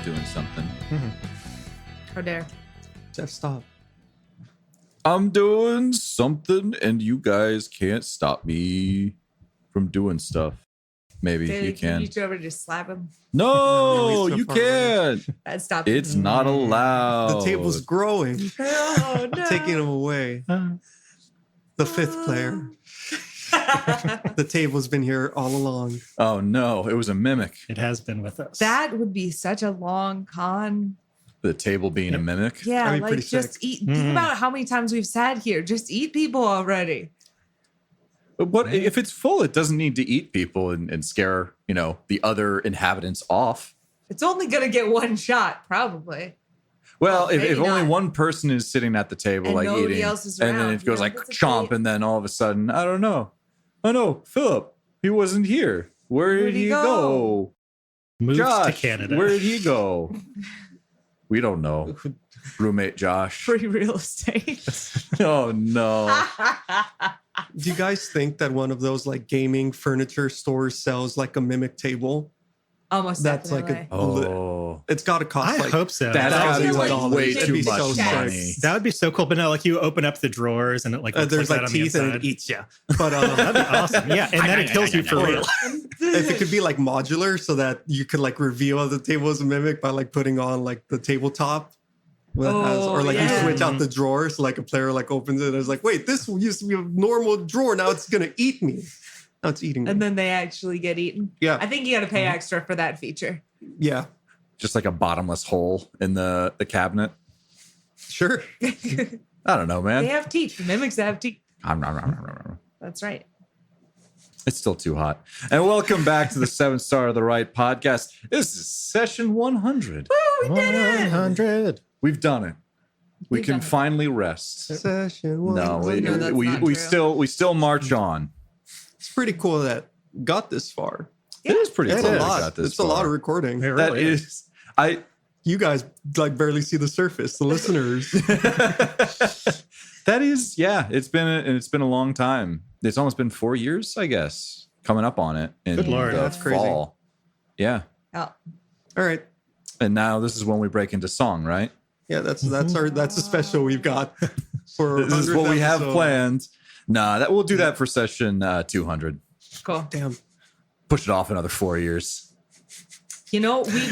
doing something. How dare. Jeff, stop. I'm doing something, and you guys can't stop me from doing stuff. Maybe you can. You reach over to just slap him? No, so you far away. can't. That stopped. It's not allowed. The table's growing. Oh, no. Taking him away. The fifth player. The table's been here all along. Oh no, it was a mimic. It has been with us. That would be such a long con. The table being a mimic. Yeah, That'd be like pretty just sick. eat. Think about how many times we've sat here. Just eat people already. But what if it's full? It doesn't need to eat people and scare, the other inhabitants off. It's only gonna get one shot, probably. Well, if maybe only not. one person is sitting at the table, And like nobody eating, else is and then around, it goes like that's a chomp, great- and then all of a sudden, I don't know. Oh no, Philip, he wasn't here. Where did he go? Moves Josh, to Canada. where did he go? We don't know. Roommate Josh. Free real estate. Oh no. Do you guys think that one of those like gaming furniture stores sells like a mimic table? Almost That's like definitely. Oh. It's got to cost I like hope so. That's gotta be like like way That'd too be much so money. That would be so cool. But no, like you open up the drawers and it like looks there's like like that on the teeth and inside. it eats you. But That'd be awesome. Yeah, and then it kills you for real. if it could be like modular so that you could like reveal the table as a mimic by like putting on like the tabletop. Or like yeah. you switch out the drawer so like a player like opens it and is like, wait, this used to be a normal drawer. Now it's gonna eat me. Now it's eating me. And then they actually get eaten. Yeah. I think you got to pay extra for that feature. Yeah, Just like a bottomless hole in the cabinet. sure. I don't know, man. They have teeth. The mimics have teeth. It's That's right. still too hot. And welcome back to the 7-Star of the Right podcast. This is session 100. Woo, we did it. 100. We've done it. We We've can done it. finally rest. Session one. No, No, that's we not true. still march on. It's pretty cool that got this far. It is pretty It's cool. a that we lot. got this It's a lot far. of recording. It That really is. You guys like barely see the surface. The listeners. That is, yeah. It's been a long time. It's almost been 4 years, I guess, coming up on it. In Good Lord. the That's crazy. fall. Yeah, Oh, All right. and now this is when we break into song, right? Yeah, that's a special we've got for This is what 100th we have episode. planned. Nah, we'll do that for session 200. cool. Damn. Push it off another 4 years. We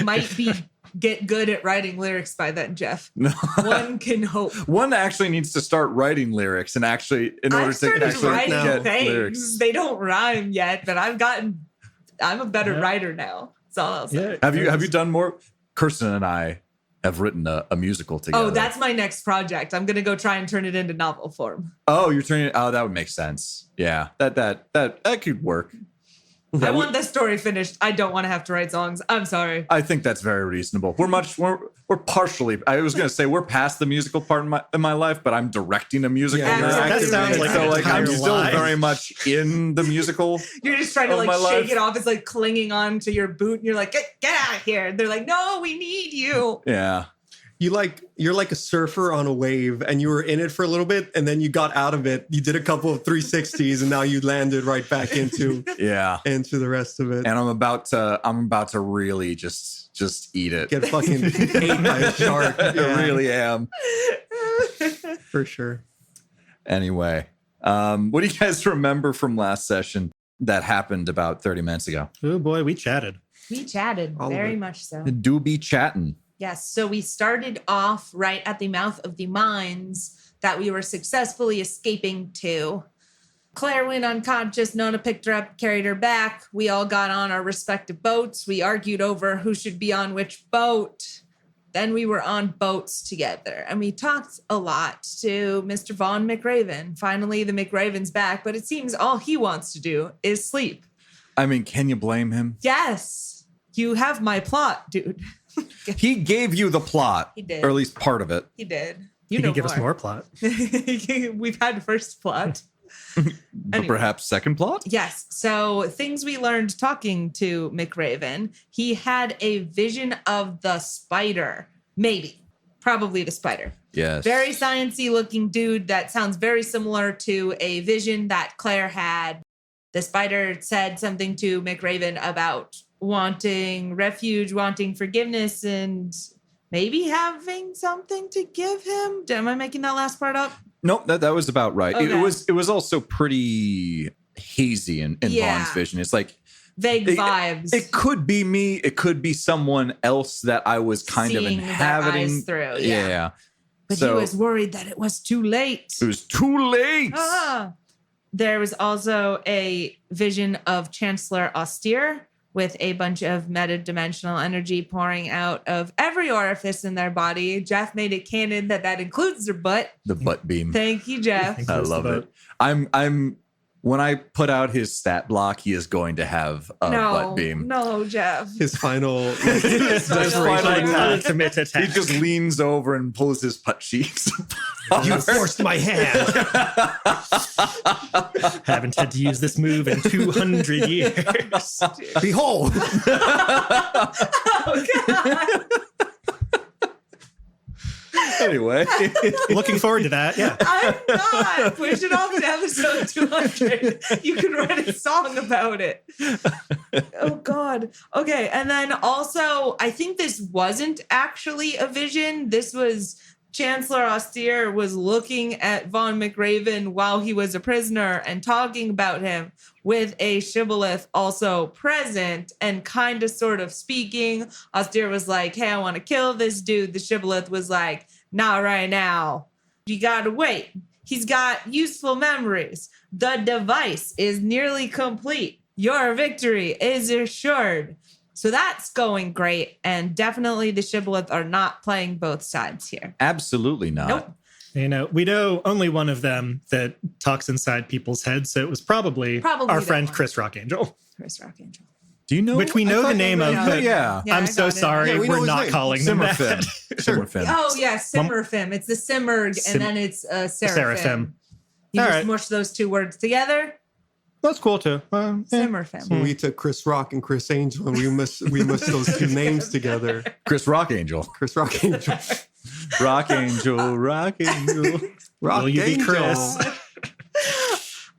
might get good at writing lyrics by then, Jeff. No. One can hope. One actually needs to start writing lyrics and actually, in order I've to started actually writing get things. lyrics. They don't rhyme yet, but I'm a better writer now. That's all I'll say. Yeah. Have you done more? Kirsten and I have written a musical together. Oh, that's my next project. I'm gonna go try and turn it into novel form. Oh, you're turning. Oh, that would make sense. Yeah, that could work. I want the story finished. I don't want to have to write songs. I'm sorry. I think that's very reasonable. We're partially. I was gonna say we're past the musical part in my life, but I'm directing a musical. Yeah, now. that sounds like so. an I'm entire still life. very much in the musical. You're just trying to Of like my shake life. it off. It's like clinging on to your boot, and you're like, get out of here. And they're like, no, we need you. Yeah. You're like a surfer on a wave and you were in it for a little bit and then you got out of it. You did a couple of 360s and now you landed right back into Yeah. the rest of it. And I'm about to really just eat it. Get fucking ate by a shark. I Yeah, really am. for sure. Anyway, what do you guys remember from last session that happened about 30 minutes ago? Oh boy, we chatted. We chatted All of very it. much so. Do be chatting. Yes. So we started off right at the mouth of the mines that we were successfully escaping to. Claire went unconscious. Nona picked her up, carried her back. We all got on our respective boats. We argued over who should be on which boat. Then we were on boats together and we talked a lot to Mr. Vaughn McRaven. Finally, the McRaven's back, but it seems all he wants to do is sleep. I mean, can you blame him? Yes, you have my plot, dude. He gave you the plot. He did. Or at least part of it. He did. You can give us more plot. We've had first plot. But Anyway. perhaps second plot? Yes. So things we learned talking to McRaven, he had a vision of the spider. Maybe. Probably the spider. Yes. Very sciencey looking dude that sounds very similar to a vision that Claire had. The spider said something to McRaven about wanting refuge, wanting forgiveness, and maybe having something to give him. Am I making that last part up? Nope, that was about right. Okay. It was also pretty hazy in Vaughn's vision. It's like vague vibes. It could be me. It could be someone else that I was kind of inhabiting through. Yeah. But he was worried that it was too late. It was too late. There was also a vision of Chancellor Austere with a bunch of metadimensional energy pouring out of every orifice in their body. Jeff made it canon that includes their butt. The butt beam. Thank you, Jeff. I love it. I'm when I put out his stat block, he is going to have a butt beam. No, Jeff. His final ultimate attack. He just leans over and pulls his butt cheeks. You forced my hand. Haven't had to use this move in 200 years. Behold. Oh, God. Anyway, looking forward to that. Yeah, I'm not. Push it off to episode 200. You can write a song about it. Oh, God. Okay. And then also, I think this wasn't actually a vision. This was Chancellor Austere was looking at Vaughn McRaven while he was a prisoner and talking about him with a shibboleth also present and kind of sort of speaking. Austere was like, hey, I want to kill this dude. The shibboleth was like, not right now. You got to wait. He's got useful memories. The device is nearly complete. Your victory is assured. So that's going great. And definitely the shibboleth are not playing both sides here. Absolutely not. Nope. You know, we know only one of them that talks inside people's heads. So it was probably our friend Chris Rockangel. Chris Rockangel. Do you know? Which we know the name of, but yeah. I'm so sorry. Yeah, we're not calling them that. Simmerfim. Oh, yeah, Simmerfim. It's the Simmerg, and then it's Seraphim. You just mush those two words together. That's cool too. Simmerfim. So we took Chris Rock and Chris Angel, and we must those two names together. Chris Rockangel. Chris Rockangel. Rockangel. Rock Will you be Angel. Chris?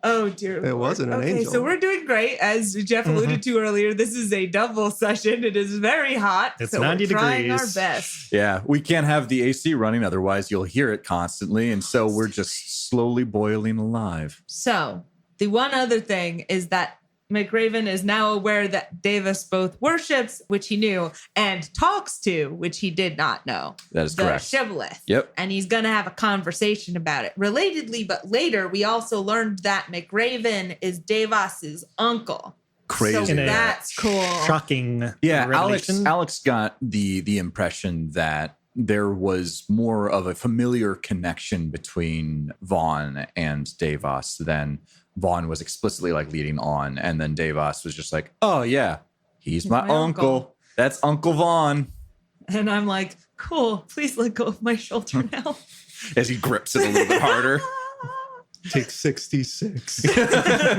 Oh, dear. It wasn't an angel. So we're doing great. As Jeff alluded to earlier, this is a double session. It is very hot. It's so 90 we're trying degrees. our best. Yeah, we can't have the AC running, otherwise you'll hear it constantly. And so we're just slowly boiling alive. So the one other thing is that McRaven is now aware that Devas both worships, which he knew, and talks to, which he did not know. That is the correct. Shibboleth. Yep. And he's going to have a conversation about it. Relatedly, but later, we also learned that McRaven is Devas's uncle. Crazy. So that's cool. Shocking. Yeah, revelation. Alex got the impression that there was more of a familiar connection between Vaughn and Devas than Vaughn was explicitly like leading on. And then Devas was just like, oh yeah, he's my uncle. That's Uncle Vaughn. And I'm like, cool, please let go of my shoulder now. As he grips it a little bit harder. Take 66.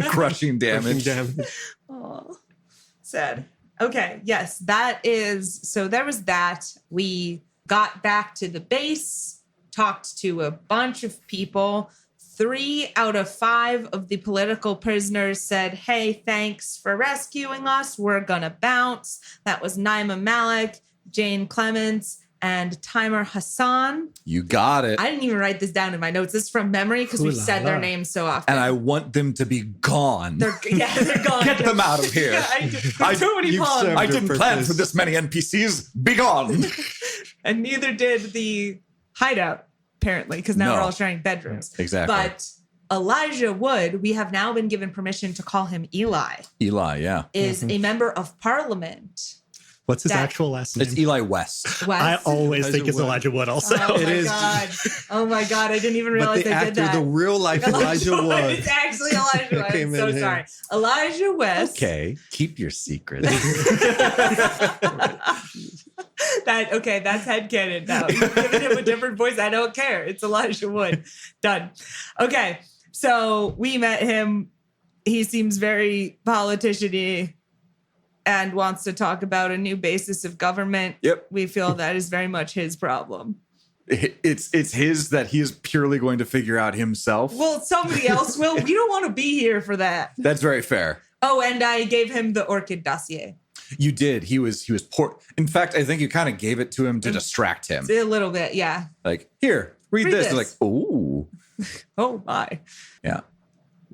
Crushing damage. Oh, sad. Okay, yes, that is, so there was that. We got back to the base, talked to a bunch of people. 3 out of 5 of the political prisoners said, hey, thanks for rescuing us. We're going to bounce. That was Naima Malik, Jane Clements, and Timer Hassan. You got it. I didn't even write this down in my notes. This is from memory because we've said their names so often. And I want them to be gone. They're gone. Get them out of here. There's too many pawns. I didn't plan for this many NPCs. Be gone. And neither did the hideout, apparently, because now we're all sharing bedrooms. Exactly. But Elijah Wood, we have now been given permission to call him Eli. Eli, yeah. Is a member of parliament. What's his actual last name? It's Eli West. I always think it's Wood. Elijah Wood also. Oh my God. I didn't even realize they did that. The real life Elijah Wood. It's actually Elijah West. I'm so sorry. Elijah West. Okay, keep your secret. That's headcanon now. You've given him a different voice. I don't care. It's Elijah Wood. Done. Okay. So we met him. He seems very politician-y and wants to talk about a new basis of government. Yep. We feel that is very much his problem. It's his that he is purely going to figure out himself. Well, somebody else will. We don't want to be here for that. That's very fair. Oh, and I gave him the Orchid dossier. You did. He was poor. In fact, I think you kind of gave it to him to distract him. A little bit, yeah. Like, here, read this. They're like, ooh. Oh my. Yeah.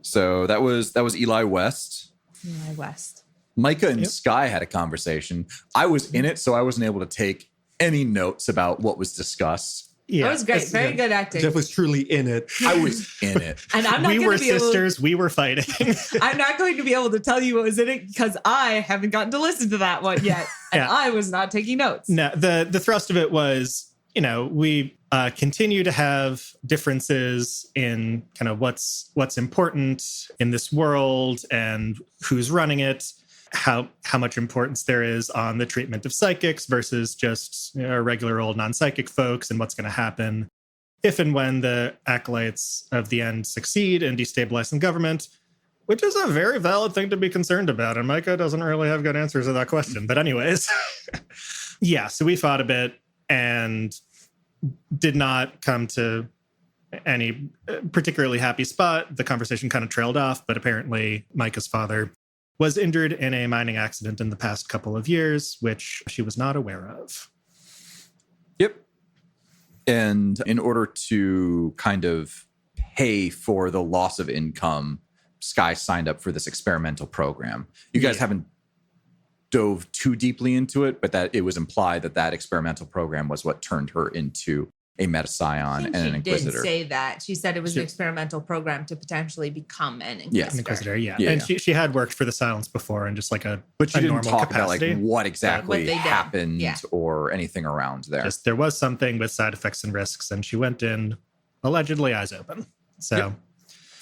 So that was Eli West. Eli West. Micah and Skye had a conversation. I was in it, so I wasn't able to take any notes about what was discussed. Yeah, that was great. Very good acting. Jeff was truly in it. I was in it. And I'm not we were be sisters. We were fighting. I'm not going to be able to tell you what was in it because I haven't gotten to listen to that one yet. And I was not taking notes. No, the thrust of it was, we continue to have differences in kind of what's important in this world and who's running it, how much importance there is on the treatment of psychics versus just regular old non-psychic folks, and what's going to happen if and when the acolytes of the end succeed in destabilizing government, which is a very valid thing to be concerned about. And Micah doesn't really have good answers to that question. But anyways, so we fought a bit and did not come to any particularly happy spot. The conversation kind of trailed off, but apparently Micah's father was injured in a mining accident in the past couple of years, which she was not aware of. Yep. And in order to kind of pay for the loss of income, Skye signed up for this experimental program. You guys haven't dove too deeply into it, but that it was implied that experimental program was what turned her into a meta-scion and an inquisitor. She did say that. She said it was an experimental program to potentially become an inquisitor. Yes, an inquisitor, yeah. And she had worked for the Silence before in just like but she didn't talk capacity. About like what exactly happened or anything around there. Just there was something with side effects and risks, and she went in allegedly eyes open. So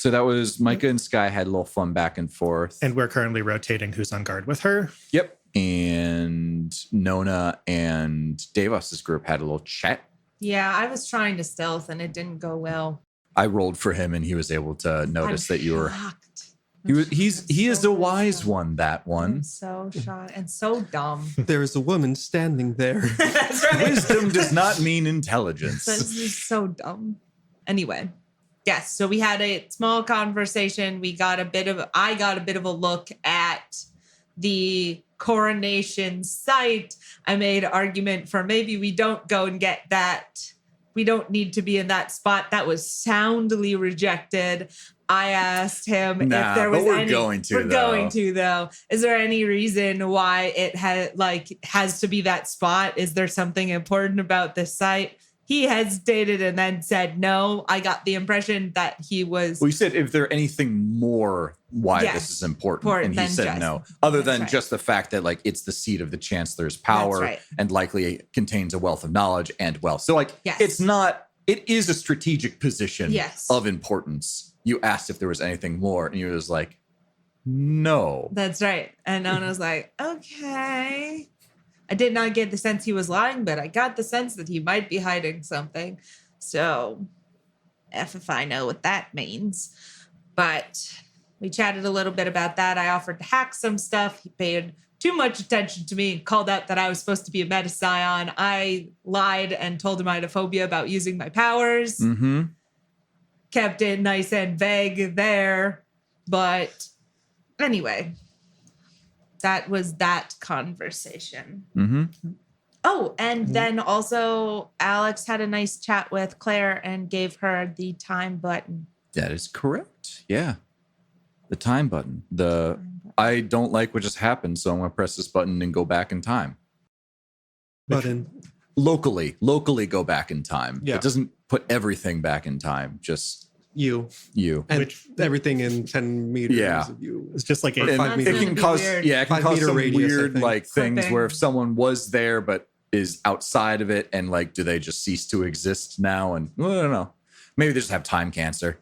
that was Micah and Skye had a little fun back and forth. And we're currently rotating who's on guard with her. Yep. And Nona and Devas' group had a little chat. Yeah, I was trying to stealth and it didn't go well. I rolled for him and he was able to notice that you were. He is a wise one, that one. I'm so shocked and so dumb. There is a woman standing there. That's right. Wisdom does not mean intelligence. This is so dumb. Anyway, yes. So we had a small conversation. I got a bit of a look at the coronation site. I made an argument for maybe we don't go and get that. We don't need to be in that spot. That was soundly rejected. I asked him if there was we're going to though. Is there any reason why it has to be that spot? Is there something important about this site? He hesitated and then said no. I got the impression that he was. Well, you said if there anything more why this is important, and he said no. Other than just the fact that it's the seat of the chancellor's power and likely contains a wealth of knowledge and wealth. So it's not. It is a strategic position of importance. You asked if there was anything more, and he was like, no. That's right. And Nona was like, okay. I did not get the sense he was lying, but I got the sense that he might be hiding something. So, if I know what that means. But we chatted a little bit about that. I offered to hack some stuff. He paid too much attention to me and called out that I was supposed to be a meta-scion. I lied and told him I had a phobia about using my powers. Mm-hmm. Kept it nice and vague there. But anyway, that was that conversation. Mm-hmm. Oh, and then also Alex had a nice chat with Claire and gave her the time button. That is correct. Yeah. The time button. I don't like what just happened, so I'm going to press this button and go back in time. Button. Locally go back in time. Yeah. It doesn't put everything back in time, just you. And everything in 10 meters of you. It's just like it can cause some radius, weird things where if someone was there but is outside of it and do they just cease to exist now? And I don't know. Maybe they just have time cancer.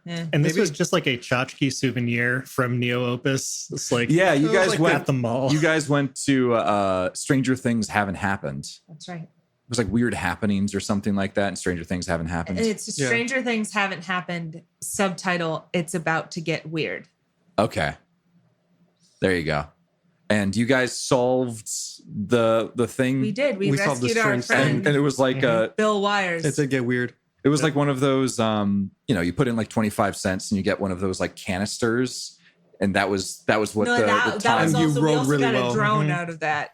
Yeah. And this was just like a tchotchke souvenir from Neo Opus. It's you guys went at the mall. You guys went to Stranger Things Haven't Happened. That's right. It was like Weird Happenings or something like that, and Stranger Things Haven't Happened. It's Stranger Things Haven't Happened. Subtitle: It's about to get weird. Okay, there you go. And you guys solved the thing. We did. We rescued our friend, and it was like Bill Wires. It did get weird. It was like one of those, you put in 25 cents and you get one of those canisters And that was what No, the that time. was And you also, we rode also really got well. a drone Mhm. out of that.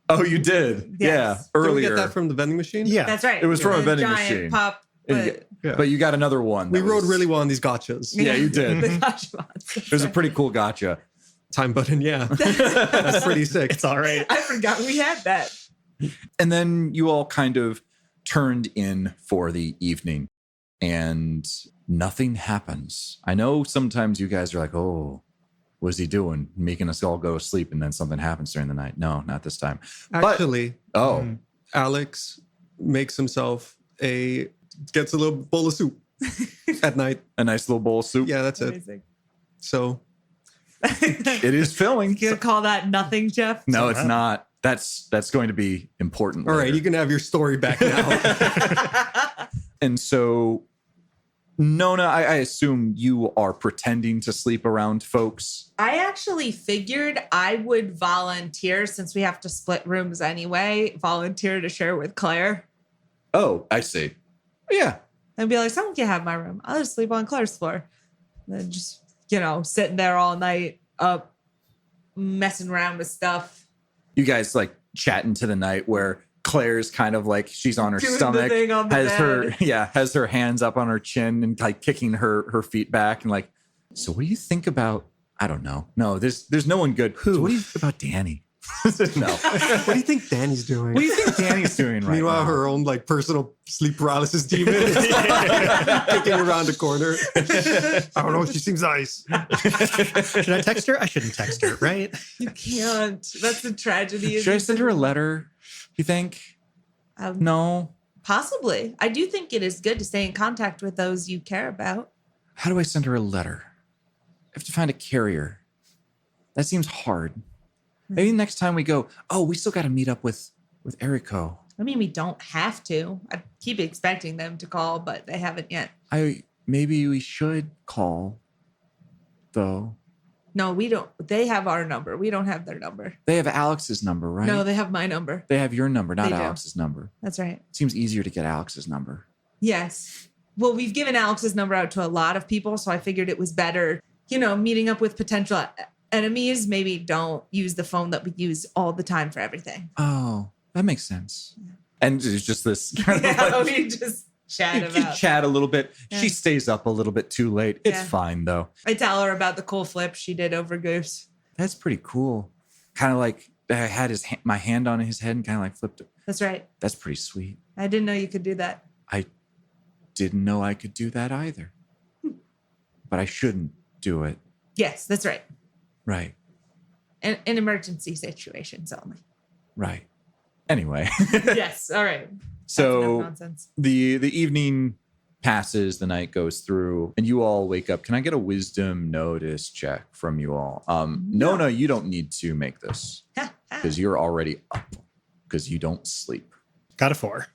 Oh, you did? Yes. Yeah, Did we earlier. get that from the vending machine? Yeah. That's right. It was from a vending giant machine. Pop, but Yeah. But you got another one. We that rode was- really well on these gotchas. Yeah, you did. the gotcha bots. It was a pretty cool gotcha. Time button, yeah. That's pretty sick. It's all right. I forgot we had that. And then you all kind of turned in for the evening and nothing happens. I know sometimes you guys are like, oh, what's he doing? Making us all go to sleep and then something happens during the night. No, not this time. Actually, Oh, Alex makes himself gets a little bowl of soup at night. a nice little bowl of soup. Yeah, that's it. Amazing. So It is filling. You gonna call that nothing, Jeff? No, it's not. That's going to be important. all right, later. you can have your story back now. And so, Nona, I assume you are pretending to sleep around folks. I actually figured I would volunteer, since we have to split rooms anyway, volunteer to share with Claire. Oh, I see. Yeah. And be like, someone can have my room. I'll just sleep on Claire's floor. And then just, sitting there all night up, messing around with stuff. You guys like chat into the night where Claire's kind of like she's on her Doing the stomach, thing on the has her hands up on her chin and like kicking her feet back and like, so what do you think about, I don't know. No, there's no one good. So what do you think about Danny? No. What do you think Danny's doing? What do you think Danny's doing right Meanwhile, now? her own like personal sleep paralysis demon is kicking around the corner. I don't know. She seems nice. Should I text her? I shouldn't text her, right? You can't. That's the tragedy. Should I send her a letter? You think? No. Possibly. I do think it is good to stay in contact with those you care about. How do I send her a letter? I have to find a carrier. That seems hard. Maybe next time we go, oh, we still got to meet up with Eriko. I mean, we don't have to. I keep expecting them to call, but they haven't yet. Maybe we should call, though. No, we don't. They have our number. We don't have their number. They have Alex's number, right? No, they have my number. They have your number, not They do. Alex's number. That's right. Seems easier to get Alex's number. Yes. Well, we've given Alex's number out to a lot of people, so I figured it was better, meeting up with potential enemies. Maybe don't use the phone that we use all the time for everything. Oh, that makes sense. And it's just this kind of like, we just chat you about. chat a little bit. Yeah. She stays up a little bit too late. It's Yeah. fine, though. I tell her about the cool flip she did over Goose. That's pretty cool. Kind of like I had my hand on his head and kind of like flipped it. That's right. That's pretty sweet. I didn't know you could do that. I didn't know I could do that either. But I shouldn't do it. Yes, that's right. Right. In emergency situations only. Right. Anyway. Yes. All right. That's enough So nonsense. the evening passes, the night goes through, and you all wake up. Can I get a wisdom notice check from you all? Nona, you don't need to make this because you're already up because you don't sleep. Got a 4.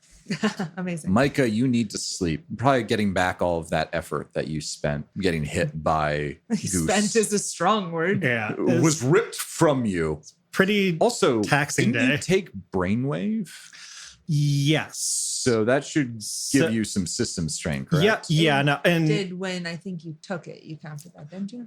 Amazing. Micah, you need to sleep. Probably getting back all of that effort that you spent getting hit by Goose. Spent is a strong word. Yeah. It was ripped from you. pretty Also, taxing didn't you day. take brainwave? Yes. So that should So- give you some system strain, correct? Yeah. No. And Did when I think you took it, you counted that, didn't you?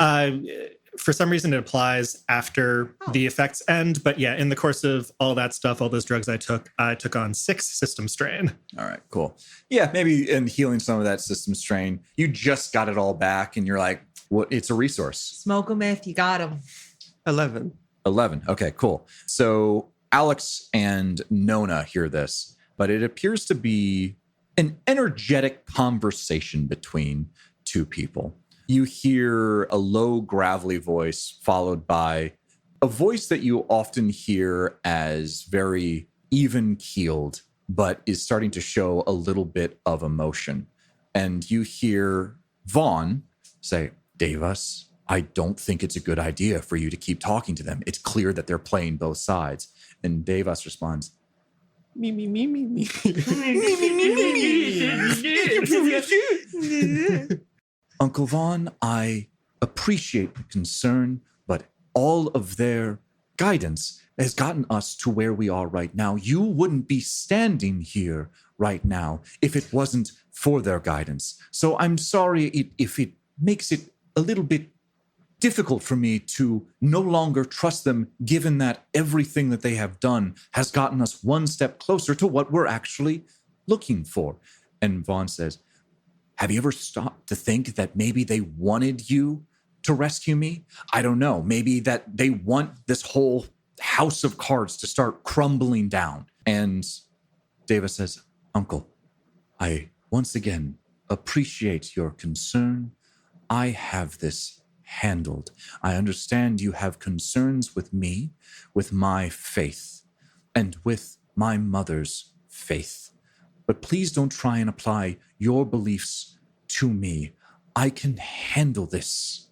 for some reason, it applies after the effects end. But yeah, in the course of all that stuff, all those drugs I took on 6 system strain. All right, cool. Yeah, maybe in healing some of that system strain, you just got it all back and you're like, well, it's a resource. Smoke 'em if you got 'em. 11. 11. Okay, cool. So Alex and Nona hear this, but it appears to be an energetic conversation between two people. You hear a low, gravelly voice followed by a voice that you often hear as very even-keeled, but is starting to show a little bit of emotion. And you hear Vaughn say, Devas, I don't think it's a good idea for you to keep talking to them. It's clear that they're playing both sides. And Devas responds, Me. Uncle Vaughn, I appreciate the concern, but all of their guidance has gotten us to where we are right now. You wouldn't be standing here right now if it wasn't for their guidance. So I'm sorry if it makes it a little bit difficult for me to no longer trust them, given that everything that they have done has gotten us one step closer to what we're actually looking for. And Vaughn says, have you ever stopped to think that maybe they wanted you to rescue me? I don't know. Maybe that they want this whole house of cards to start crumbling down. And Devas says, Uncle, I once again appreciate your concern. I have this handled. I understand you have concerns with me, with my faith, and with my mother's faith. But please don't try and apply your beliefs to me. I can handle this.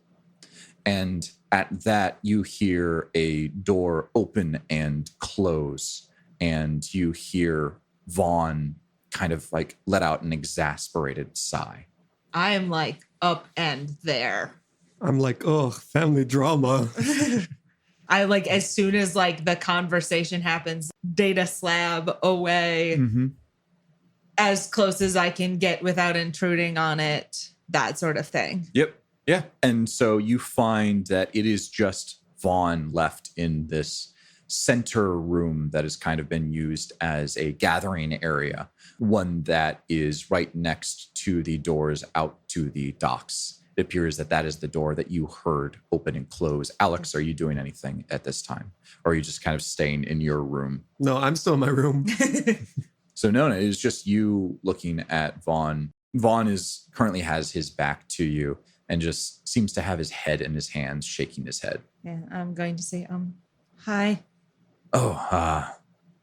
And at that, you hear a door open and close, and you hear Vaughn kind of like let out an exasperated sigh. I am like up and there. I'm like, oh, family drama. I like, as soon as like the conversation happens, data slab away as close as I can get without intruding on it, that sort of thing. Yep. Yeah. And so you find that it is just Vaughn left in this center room that has kind of been used as a gathering area, one that is right next to the doors out to the docks. It appears that that is the door that you heard open and close. Alex, are you doing anything at this time? Or are you just kind of staying in your room? No, I'm still in my room. So Nona, it is just you looking at Vaughn. Vaughn currently has his back to you and just seems to have his head in his hands, shaking his head. Yeah, I'm going to say, hi. Oh,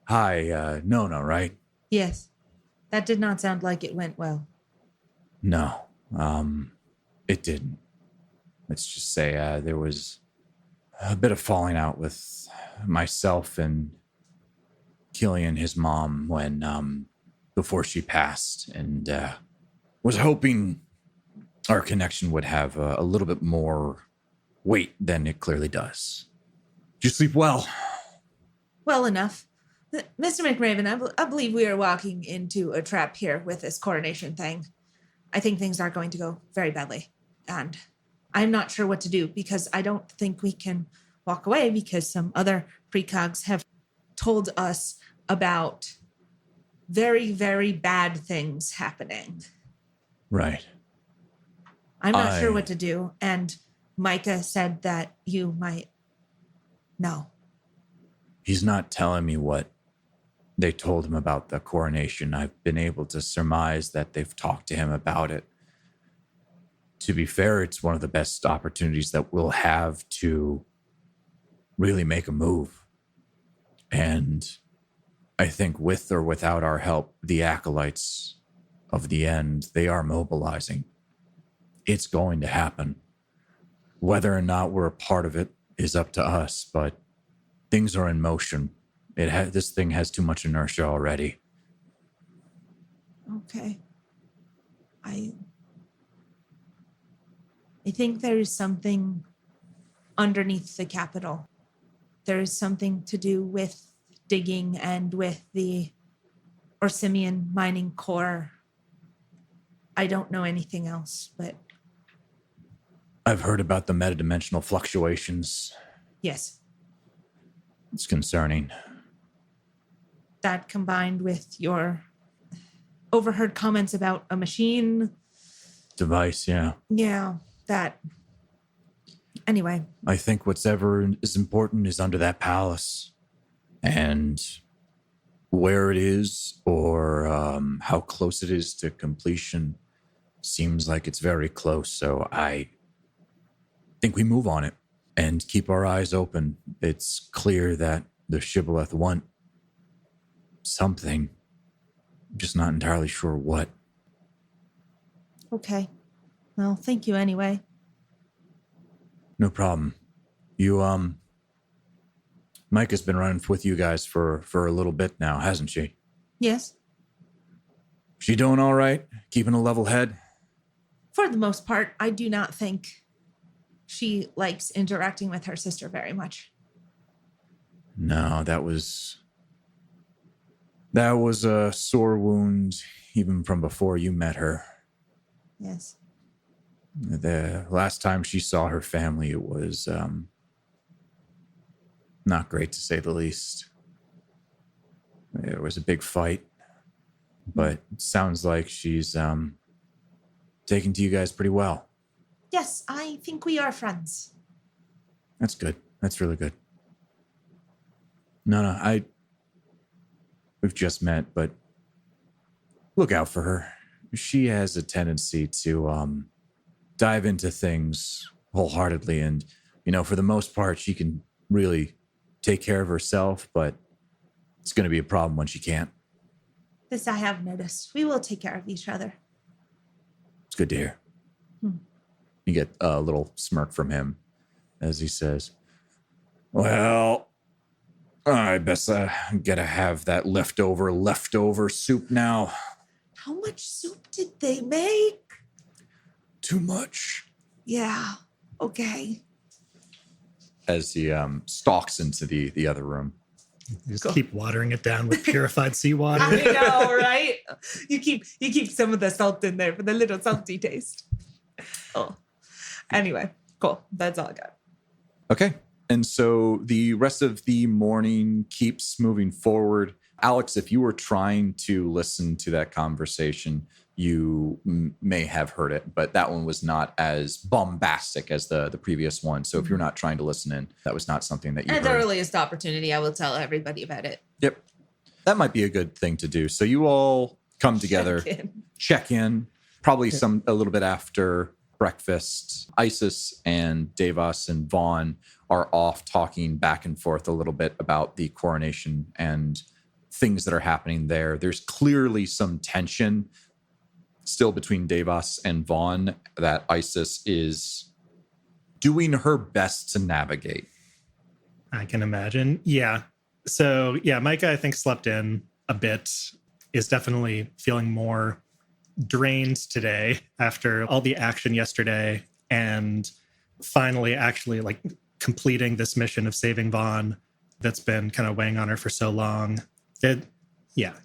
hi, Nona, right? Yes. That did not sound like it went well. No, it didn't. Let's just say there was a bit of falling out with myself and Killian, his mom, when before she passed, and was hoping our connection would have a little bit more weight than it clearly does. Did you sleep well? Well enough. Mr. McRaven, I believe we are walking into a trap here with this coronation thing. I think things are going to go very badly. And I'm not sure what to do, because I don't think we can walk away, because some other precogs have told us about very, very bad things happening. Right. I'm not sure what to do. And Micah said that you might know. He's not telling me what they told him about the coronation. I've been able to surmise that they've talked to him about it. To be fair, it's one of the best opportunities that we'll have to really make a move. And I think with or without our help, the Acolytes of the end, they are mobilizing. It's going to happen. Whether or not we're a part of it is up to us, but things are in motion. This thing has too much inertia already. Okay. I think there is something underneath the Capitol. There is something to do with digging and with the Orsimian mining core. I don't know anything else, but... I've heard about the metadimensional fluctuations. Yes. It's concerning. That combined with your overheard comments about a machine. Device, yeah. Yeah, that. Anyway. I think whatever is important is under that palace. And where it is, or how close it is to completion, seems like it's very close. So I think we move on it and keep our eyes open. It's clear that the Shibboleth want something. I'm just not entirely sure what. Okay. Well, thank you anyway. No problem. You, Micah's been running with you guys for a little bit now, hasn't she? Yes. She doing all right? Keeping a level head? For the most part, I do not think she likes interacting with her sister very much. No, that was a sore wound even from before you met her. Yes. The last time she saw her family, it was not great, to say the least. There was a big fight, but it sounds like she's taken to you guys pretty well. Yes, I think we are friends. That's good. That's really good. No, we've just met, but look out for her. She has a tendency to dive into things wholeheartedly, and for the most part, she can really take care of herself, but it's going to be a problem when she can't. This I have noticed. We will take care of each other. It's good to hear. You get a little smirk from him as he says, well, I guess I'm going to have that leftover soup now. How much soup did they make? Too much. Yeah, okay. As he stalks into the other room. You just keep watering it down with purified seawater. I know, right? You keep some of the salt in there for the little salty taste. Oh. Anyway, cool. That's all I got. Okay. And so the rest of the morning keeps moving forward. Alex, if you were trying to listen to that conversation, you may have heard it, but that one was not as bombastic as the previous one. So if you're not trying to listen in, that was not something that you At heard. the earliest opportunity, I will tell everybody about it. Yep. That might be a good thing to do. So you all come together, check in, probably a little bit after breakfast. Isis and Devas and Vaughn are off talking back and forth a little bit about the coronation and things that are happening there. There's clearly some tension still between Devas and Vaughn that Isis is doing her best to navigate. I can imagine. Yeah. So, yeah, Micah, I think, slept in a bit, is definitely feeling more drained today after all the action yesterday and finally actually completing this mission of saving Vaughn that's been kind of weighing on her for so long. It,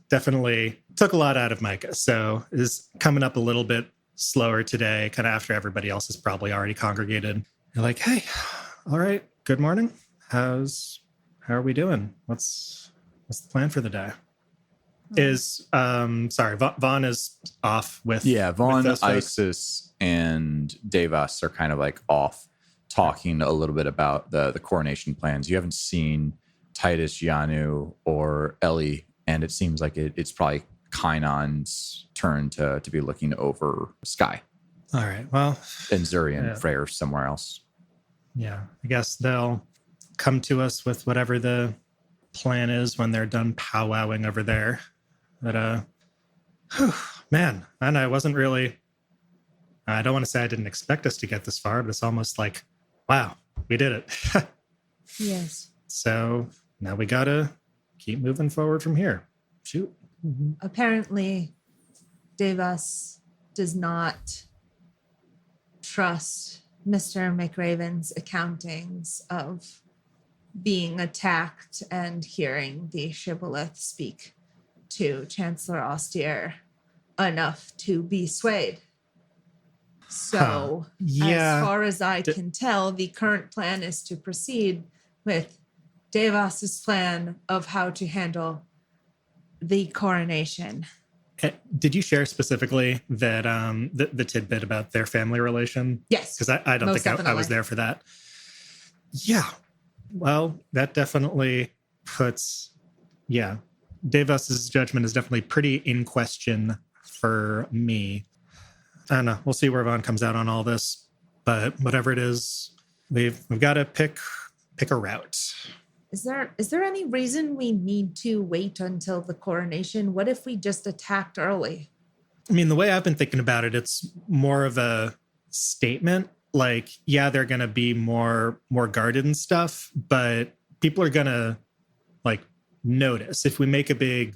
definitely took a lot out of Micah. So is coming up a little bit slower today, kind of after everybody else has probably already congregated. You're like, hey, all right, good morning. How are we doing? What's the plan for the day? Vaughn is off with Vaughn, with Isis, and Devas are kind of off talking a little bit about the coronation plans. You haven't seen Titus, Yanu, or Ellie, and it seems like it's probably Kainan's turn to be looking over Skye. All right, well, and Zuri and Freyr somewhere else. Yeah, I guess they'll come to us with whatever the plan is when they're done powwowing over there. But, man, and I wasn't really, I don't want to say I didn't expect us to get this far, but it's almost like, wow, we did it. Yes. So now we got to keep moving forward from here. Shoot. Mm-hmm. Apparently, Devas does not trust Mr. McRaven's accountings of being attacked and hearing the shibboleth speak to Chancellor Austere enough to be swayed. So, as far as I can tell, the current plan is to proceed with Devas's plan of how to handle the coronation. Did you share specifically that the tidbit about their family relation? Yes. Because I don't think I was there for that. Yeah. Well, that definitely puts, Devas's judgment is definitely pretty in question for me. I don't know. We'll see where Vaughn comes out on all this. But whatever it is, we've got to pick a route. Is there any reason we need to wait until the coronation? What if we just attacked early? I mean, the way I've been thinking about it, it's more of a statement. They're going to be more guarded and stuff, but people are going to notice if we make a big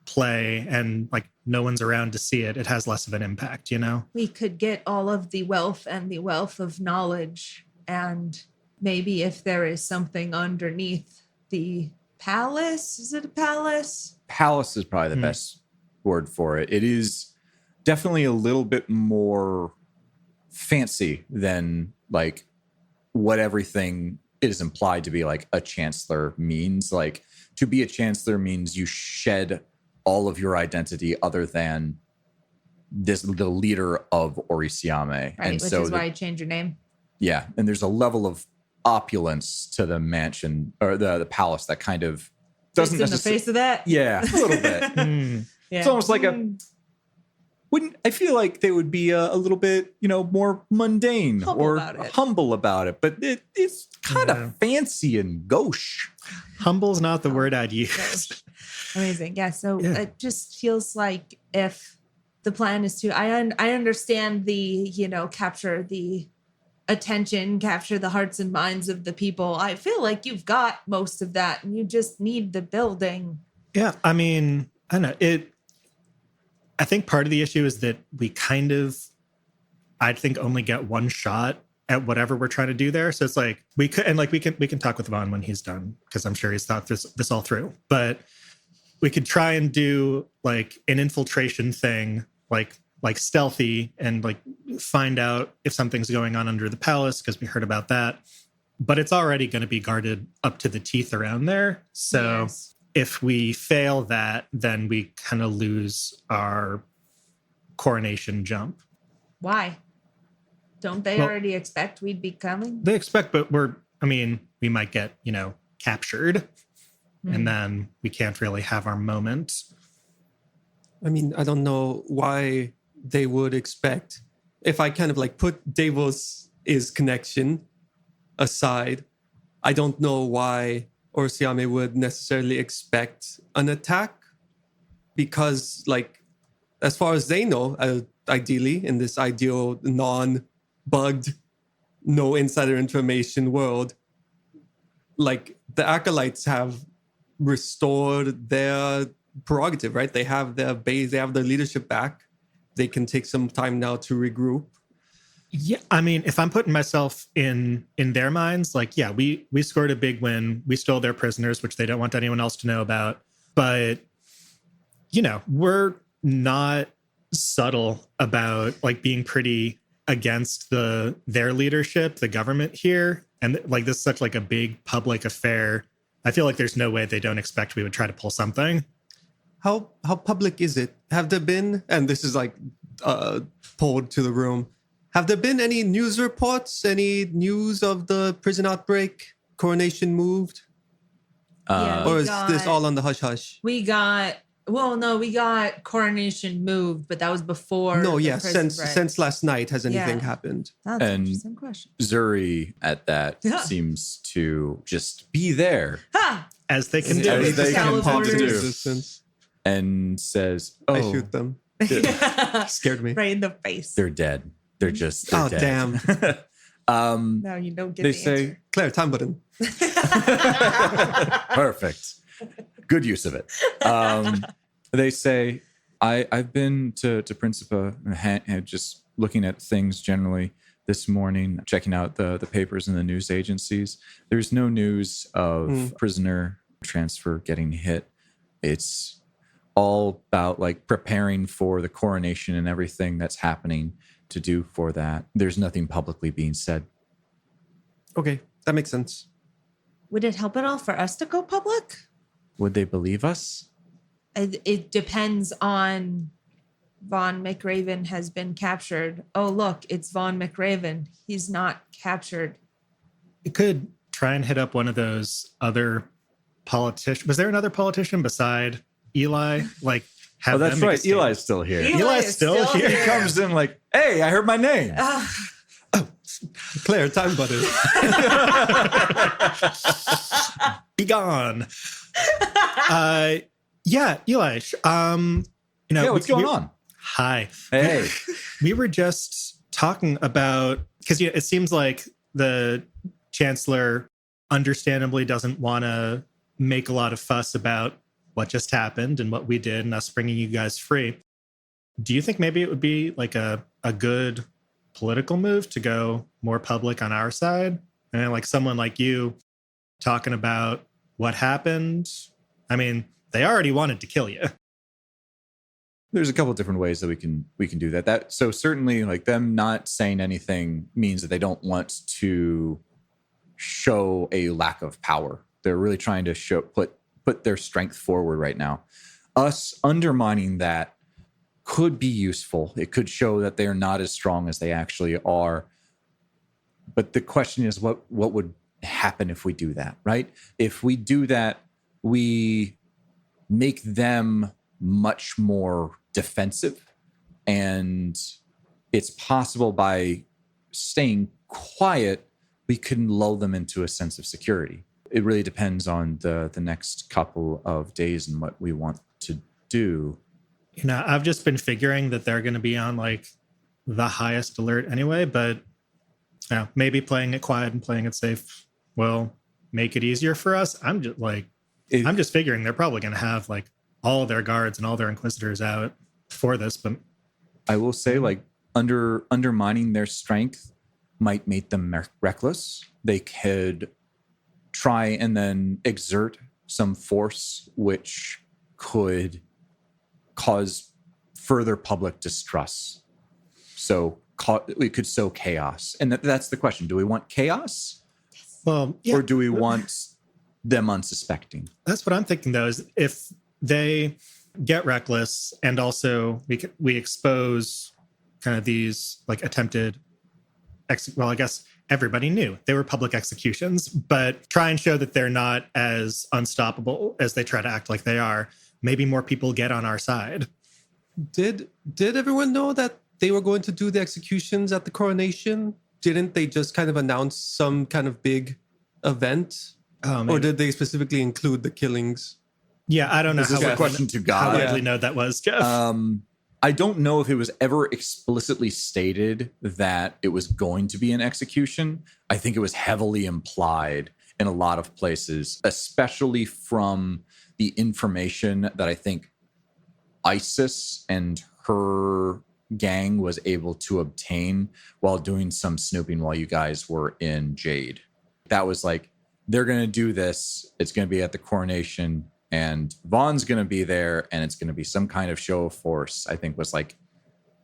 play and no one's around to see it, it has less of an impact, We could get all of the wealth and the wealth of knowledge, and maybe if there is something underneath the palace. Is it a palace? Palace is probably the best word for it. It is definitely a little bit more fancy than like what everything is implied to be like a chancellor means. Like to be a chancellor means you shed all of your identity other than the leader of Orisiame. Right, And which so is why you change your name. yeah, and there's a level of opulence to the mansion or the palace that kind of doesn't Fits in the face of that. Yeah, a little bit. Yeah. It's almost like wouldn't I feel like they would be a little bit, more mundane or humble about it, but it's kind of fancy and gauche. Humble's not the word I'd use. Amazing. Yeah. So it just feels like if the plan is to, I understand the, capture the attention, capture the hearts and minds of the people. I feel like you've got most of that and you just need the building. Yeah. I mean, I don't know. I think part of the issue is that we kind of, I think, only get one shot at whatever we're trying to do there. So it's like we can talk with Vaughn when he's done, because I'm sure he's thought this all through. But we could try and do like an infiltration thing, like stealthy, and like find out if something's going on under the palace, because we heard about that. But it's already going to be guarded up to the teeth around there. So Yes. If we fail that, then we kind of lose our coronation jump. Why? Don't they already expect we'd be coming? They expect, but we might get, captured, and then we can't really have our moment. I mean, I don't know why they would expect. If I kind of like put Devas' connection aside, I don't know why Orisiame would necessarily expect an attack, because like, as far as they know, ideally in this ideal non-bugged, no insider information world, like the Acolytes have restored their prerogative, right? They have their base, they have their leadership back. They can take some time now to regroup. Yeah, I mean, if I'm putting myself in their minds, like, yeah, we scored a big win. We stole their prisoners, which they don't want anyone else to know about. But, we're not subtle about like being pretty against their leadership, the government here. And like this is such like a big public affair. I feel like there's no way they don't expect we would try to pull something. How public is it? Have there been, and this is like pulled to the room, have there been any news reports, any news of the prison outbreak, coronation moved? Or is this all on the hush-hush? We got coronation moved, but that was before. No, yeah, since last night, has anything happened? That's an interesting question. Zuri at that seems to just be there. Ha! As they can do. As they can Teleporters. do. Resistance. And says, I shoot them. Scared me. Right in the face. they're dead. They're dead. Damn. Now you don't get They the say, answer. Claire, time button. perfect. Good use of it. They say, I've been to Principa, just looking at things generally this morning, checking out the papers and the news agencies. There's no news of prisoner transfer getting hit. It's all about like preparing for the coronation and everything that's happening to do for that. There's nothing publicly being said. Okay, that makes sense. Would it help at all for us to go public? Would they believe us? It depends on Vaughn McRaven has been captured. Oh, look, it's Vaughn McRaven. He's not captured. You could try and hit up one of those other politicians. Was there another politician beside Eli? Like, have that's them make a right. statement? Eli's still here. Eli's still here. He comes in like, hey, I heard my name. Claire, time button. Be gone. Yeah, Eli. What's going on? Hi. Hey. We were just talking about, because it seems like the chancellor understandably doesn't want to make a lot of fuss about what just happened and what we did and us bringing you guys free. Do you think maybe it would be like a good political move to go more public on our side? And like someone like you talking about what happened. I mean, they already wanted to kill you. There's a couple of different ways that we can do that. So certainly, like, them not saying anything means that they don't want to show a lack of power. They're really trying to put their strength forward right now. Us undermining that could be useful. It could show that they're not as strong as they actually are. But the question is, what would happen if we do that, right? If we do that, we make them much more defensive. And it's possible by staying quiet, we can lull them into a sense of security. It really depends on the next couple of days and what we want to do. You know, I've just been figuring that they're going to be on like the highest alert anyway, but maybe playing it quiet and playing it safe will make it easier for us. I'm just figuring they're probably going to have like all their guards and all their inquisitors out for this. But I will say, like, undermining their strength might make them reckless. They could try and then exert some force which could cause further public distrust. So we could sow chaos. And that's the question. Do we want chaos? Well, yeah. Or do we want them unsuspecting? That's what I'm thinking, though, is if they get reckless and also we expose kind of these like attempted well, I guess everybody knew they were public executions, but try and show that they're not as unstoppable as they try to act like they are. Maybe more people get on our side. Did everyone know that they were going to do the executions at the coronation? Didn't they just kind of announce some kind of big event? Or did they specifically include the killings? Yeah, I don't know how widely known that was, Jeff. I don't know if it was ever explicitly stated that it was going to be an execution. I think it was heavily implied in a lot of places, especially from the information that I think ISIS and her gang was able to obtain while doing some snooping while you guys were in Jade. That was like, they're going to do this. It's going to be at the coronation. And Vaughn's going to be there, and it's going to be some kind of show of force, I think was like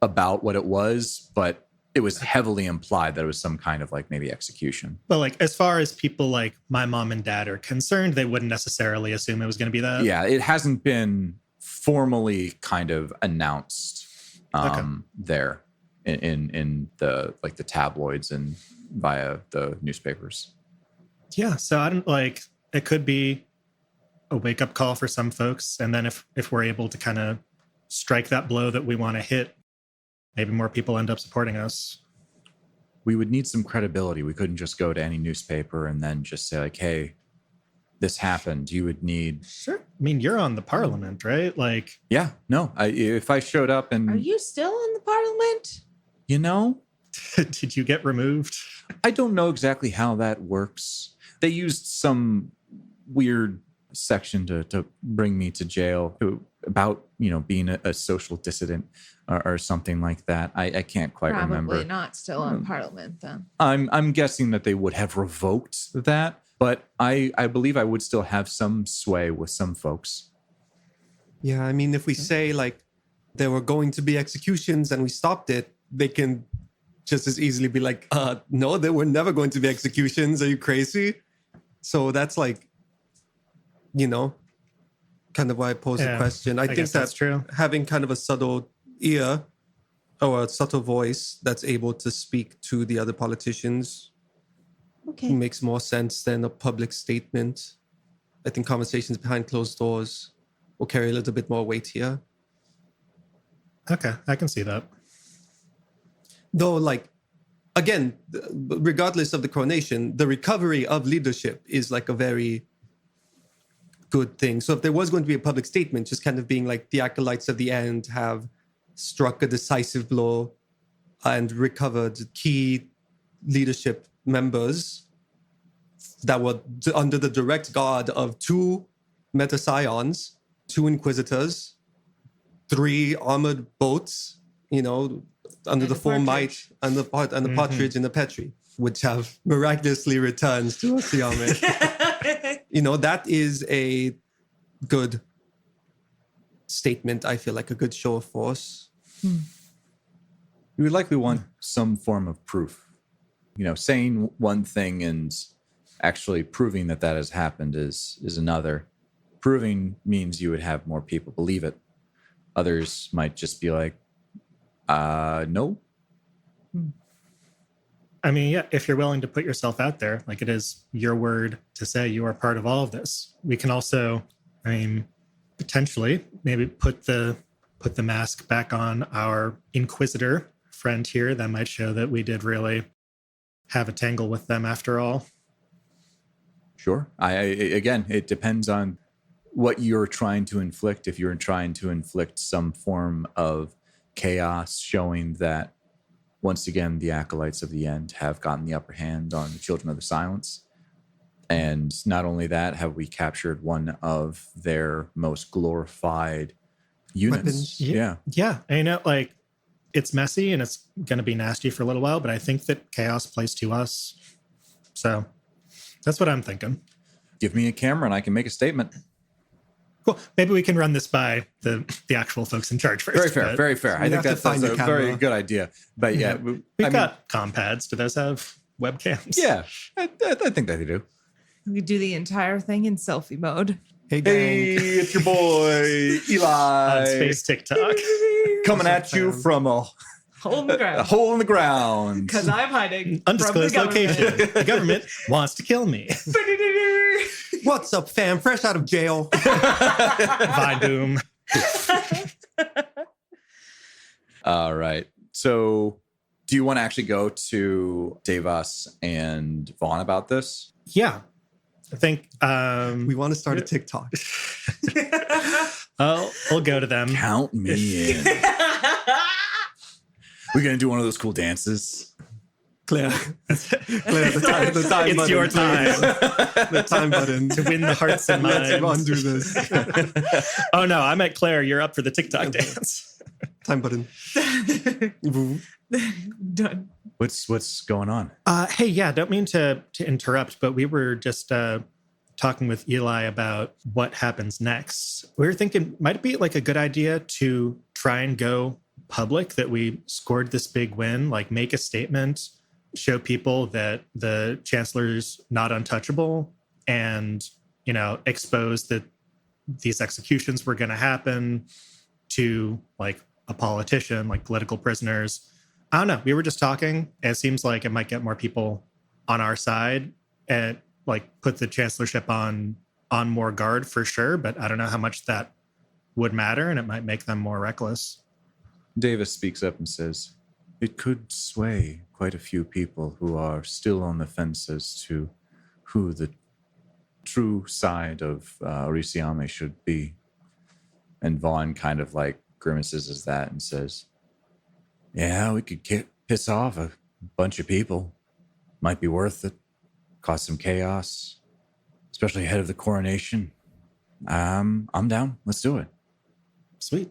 about what it was, but it was heavily implied that it was some kind of like maybe execution. But like, as far as people like my mom and dad are concerned, they wouldn't necessarily assume it was going to be that. Yeah, it hasn't been formally kind of announced there in the like the tabloids and via the newspapers. Yeah, so I don't like, it could be a wake-up call for some folks, and then if we're able to kind of strike that blow that we want to hit, maybe more people end up supporting us. We would need some credibility. We couldn't just go to any newspaper and then just say like, hey, this happened. You would need... Sure. I mean, you're on the parliament, right? Like... Yeah, no. If I showed up and... Are you still in the parliament? You know... Did you get removed? I don't know exactly how that works. They used some weird section to bring me to jail about, being a social dissident or something like that. I can't quite remember. Probably not still on Parliament then. I'm guessing that they would have revoked that, but I believe I would still have some sway with some folks. Yeah, I mean, if we say like there were going to be executions and we stopped it, they can just as easily be like, no, there were never going to be executions. Are you crazy? So that's like, kind of why I posed the question. I think that's true. Having kind of a subtle ear or a subtle voice that's able to speak to the other politicians makes more sense than a public statement. I think conversations behind closed doors will carry a little bit more weight here. Okay, I can see that. Though, like, again, regardless of the coronation, the recovery of leadership is like a very good thing. So if there was going to be a public statement, just kind of being like the acolytes of the end have struck a decisive blow and recovered key leadership members that were under the direct guard of 2 meta-scions, 2 inquisitors, 3 armored boats, under the full might and the partridge and the petri, which have miraculously returned to Siame. That is a good statement, I feel like a good show of force. You would likely want some form of proof. Saying one thing and actually proving that has happened is another. Proving means you would have more people believe it. Others might just be like, no. I mean, yeah, if you're willing to put yourself out there, like it is your word to say you are part of all of this. We can also, potentially maybe put the mask back on our Inquisitor friend here. That might show that we did really have a tangle with them after all. Sure. Again, it depends on what you're trying to inflict. If you're trying to inflict some form of chaos, showing that once again the Acolytes of the End have gotten the upper hand on the Children of the Silence. And not only that, have we captured one of their most glorified units. Weapons. Yeah. It's messy and it's going to be nasty for a little while, but I think that chaos plays to us. So that's what I'm thinking. Give me a camera and I can make a statement. Cool. Maybe we can run this by the actual folks in charge first. Very fair, very fair. I think that's a very good idea. But yeah, we've got compads. Do those have webcams? Yeah, I think that they do. We do the entire thing in selfie mode. Hey, gang. Hey, it's your boy Eli On Space TikTok. coming at you from a Hole in the ground. hole in the ground. Because I'm hiding. Undisclosed from the location. The government wants to kill me. What's up, fam? Fresh out of jail. Vine boom. All right. So do you want to actually go to Devas and Vaughn about this? Yeah. I think We want to start a TikTok. I'll go to them. Count me in. We're going to do one of those cool dances. Claire, the time It's button, your please. time The time button. to win the hearts and Let's minds. undo this. Oh no, I meant Claire. You're up for the TikTok dance. Time button. Done. What's going on? Hey, yeah, don't mean to interrupt, but we were just talking with Eli about what happens next. We were thinking, might it be like a good idea to try and go public that we scored this big win, like make a statement, show people that the Chancellor's not untouchable, and, expose that these executions were going to happen to like a politician, like political prisoners. I don't know. We were just talking. And it seems like it might get more people on our side and like put the Chancellorship on more guard for sure. But I don't know how much that would matter, and it might make them more reckless. Davis speaks up and says, it could sway quite a few people who are still on the fence as to who the true side of Orisiame should be. And Vaughn kind of like grimaces as that and says, yeah, we could piss off a bunch of people. Might be worth it. Cause some chaos, especially ahead of the coronation. I'm down. Let's do it. Sweet.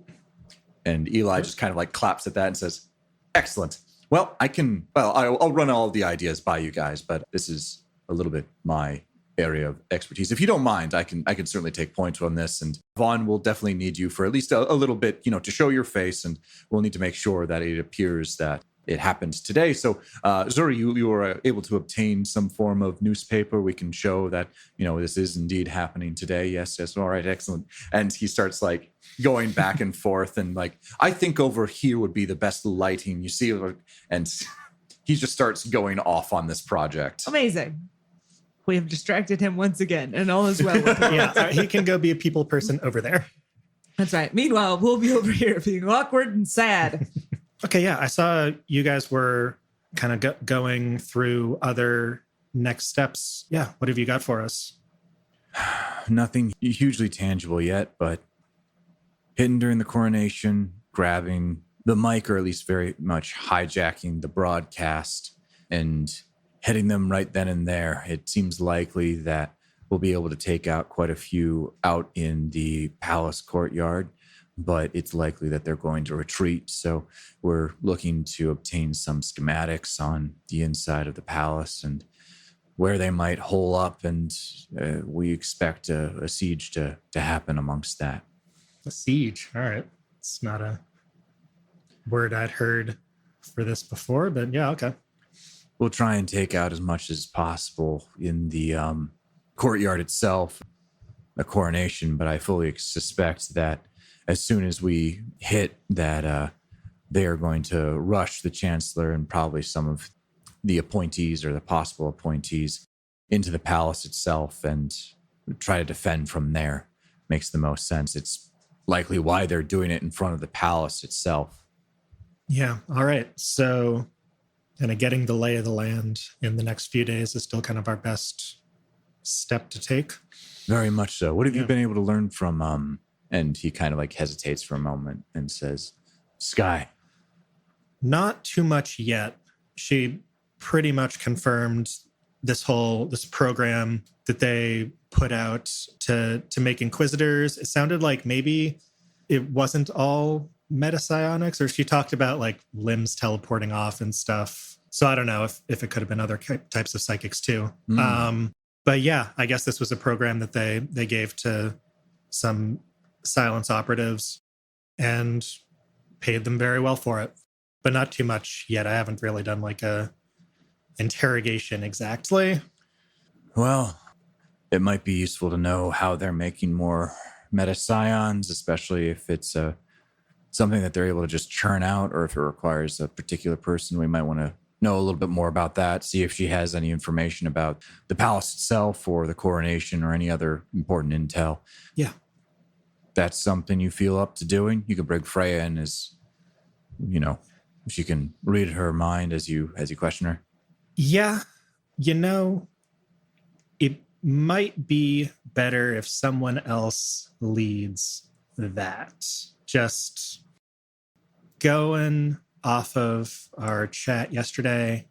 And Eli just kind of like claps at that and says, excellent. Well, I'll run all the ideas by you guys, but this is a little bit my area of expertise. If you don't mind, I can certainly take points on this. And Vaughn will definitely need you for at least a little bit, to show your face. And we'll need to make sure that it appears that it happened today. So, Zuri, you were able to obtain some form of newspaper. We can show that, this is indeed happening today. Yes. All right. Excellent. And he starts like going back and forth. And like, I think over here would be the best lighting. You see, and he just starts going off on this project. Amazing. We have distracted him once again, and all is well with him. Yeah, he can go be a people person over there. That's right. Meanwhile, we'll be over here being awkward and sad. Okay, yeah, I saw you guys were kind of going through other next steps. Yeah, what have you got for us? Nothing hugely tangible yet, but hidden during the coronation, grabbing the mic, or at least very much hijacking the broadcast and heading them right then and there. It seems likely that we'll be able to take out quite a few out in the palace courtyard, but it's likely that they're going to retreat. So we're looking to obtain some schematics on the inside of the palace and where they might hole up, and we expect a siege to happen amongst that. A siege. All right. It's not a word I'd heard for this before, but yeah, okay. We'll try and take out as much as possible in the courtyard itself, the coronation, but I fully suspect that as soon as we hit that, they are going to rush the Chancellor and probably some of the appointees or the possible appointees into the palace itself and try to defend from there. Makes the most sense. It's likely why they're doing it in front of the palace itself. Yeah. All right. So, kind of getting the lay of the land in the next few days is still kind of our best step to take. Very much so. What have you been able to learn from, and he kind of like hesitates for a moment and says, Skye? Not too much yet. She pretty much confirmed this program that they put out to make Inquisitors. It sounded like maybe it wasn't all metapsionics, or she talked about like limbs teleporting off and stuff. So I don't know if it could have been other types of psychics too. But yeah, I guess this was a program that they gave to some silence operatives and paid them very well for it, but not too much yet. I haven't really done like a interrogation exactly. Well, it might be useful to know how they're making more metapsions, especially if it's something that they're able to just churn out, or if it requires a particular person. We might want to know a little bit more about that, see if she has any information about the palace itself or the coronation or any other important intel. Yeah. That's something you feel up to doing. You can bring Freya in as, she can read her mind as you question her. Yeah. It might be better if someone else leads that. Just going off of our chat yesterday,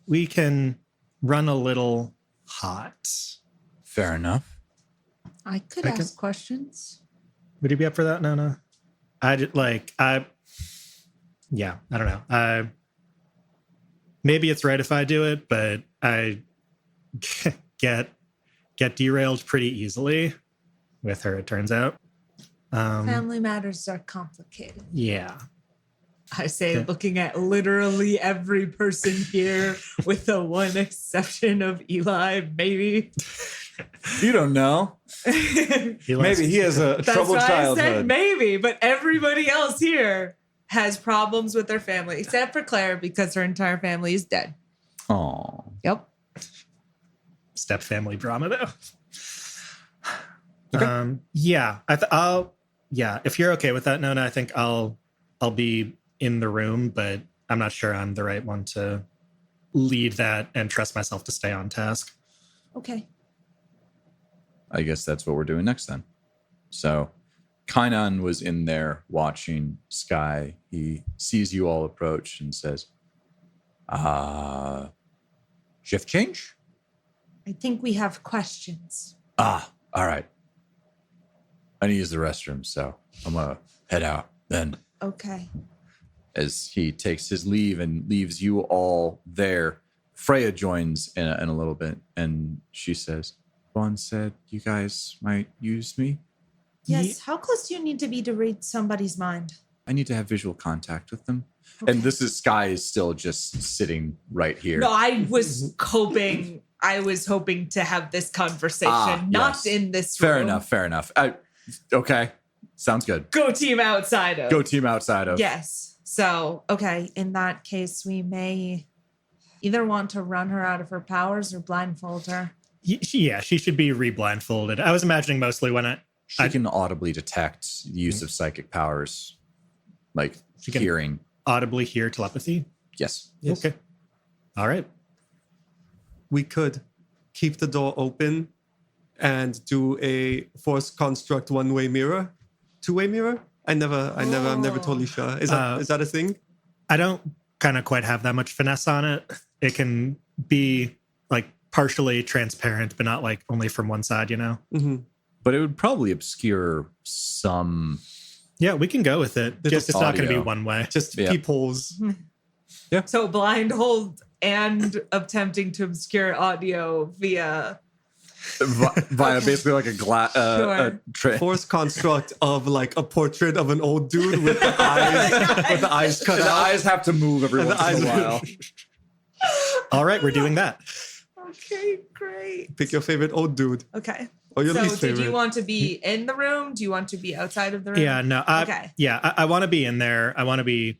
we can run a little hot. Fair enough. I could ask questions. Would you be up for that, Nona? I don't know. Maybe it's right if I do it, but I get derailed pretty easily with her, it turns out. Family matters are complicated. Yeah. I say, looking at literally every person here, with the one exception of Eli, maybe. You don't know. Maybe he has a troubled childhood. I said maybe, but everybody else here has problems with their family, except for Claire, because her entire family is dead. Oh. Yep. Step family drama, though. Okay. Yeah. If you're okay with that, Nona, I think I'll be in the room, but I'm not sure I'm the right one to lead that and trust myself to stay on task. Okay. I guess that's what we're doing next then. So Kainan was in there watching Skye. He sees you all approach and says, shift change? I think we have questions. All right. I need to use the restroom, so I'm going to head out then. Okay. As he takes his leave and leaves you all there, Freya joins in a little bit, and she says, Vaughn said you guys might use me. Yes. How close do you need to be to read somebody's mind? I need to have visual contact with them. Okay. And this is Skye is still just sitting right here. No, I was hoping to have this conversation, not in this room. Fair enough. Okay. Sounds good. Go team outside of. Yes. So, okay. In that case, we may either want to run her out of her powers or blindfold her. Yeah, she should be re-blindfolded. I was imagining mostly when she can audibly detect the use of psychic powers, like she can hearing. Audibly hear telepathy? Yes. Okay. All right. We could keep the door open and do a force construct one-way mirror, two-way mirror. I'm never totally sure. Is that a thing? I don't kind of quite have that much finesse on it. It can be like partially transparent, but not like only from one side, Mm-hmm. But it would probably obscure some. Yeah, we can go with it. Just it's not going to be one way. Just peepholes. Yeah. So blindfold and attempting to obscure audio via Via basically like a Sure. Force construct of like a portrait of an old dude with the eyes cut the out. eyes have to move every And the once in a eyes- while. All right, we're doing that. Okay, great. Pick your favorite old dude Okay. or your So least favorite. did you want to be in the room? Do you want to be outside of the room? Yeah, no. Okay. I want to be in there. I want to be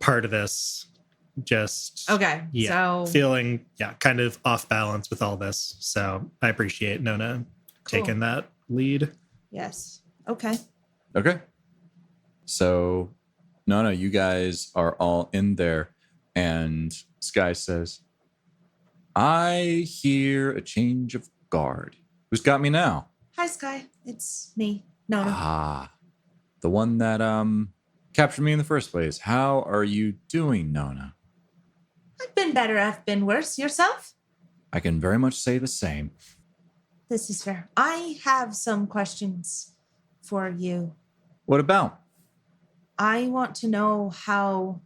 part of this. Just Okay. yeah, So feeling kind of off balance with all this. So I appreciate Nona taking that lead. yes. Okay. Okay. So, no, you guys are all in there. And Skye says, I hear a change of guard. Who's got me now? Hi, Skye. It's me. No. Ah, the one that captured me in the first place. How are you doing, Nona? I've been better. I've been worse. Yourself? I can very much say the same. This is fair. I have some questions for you. What about? I want to know how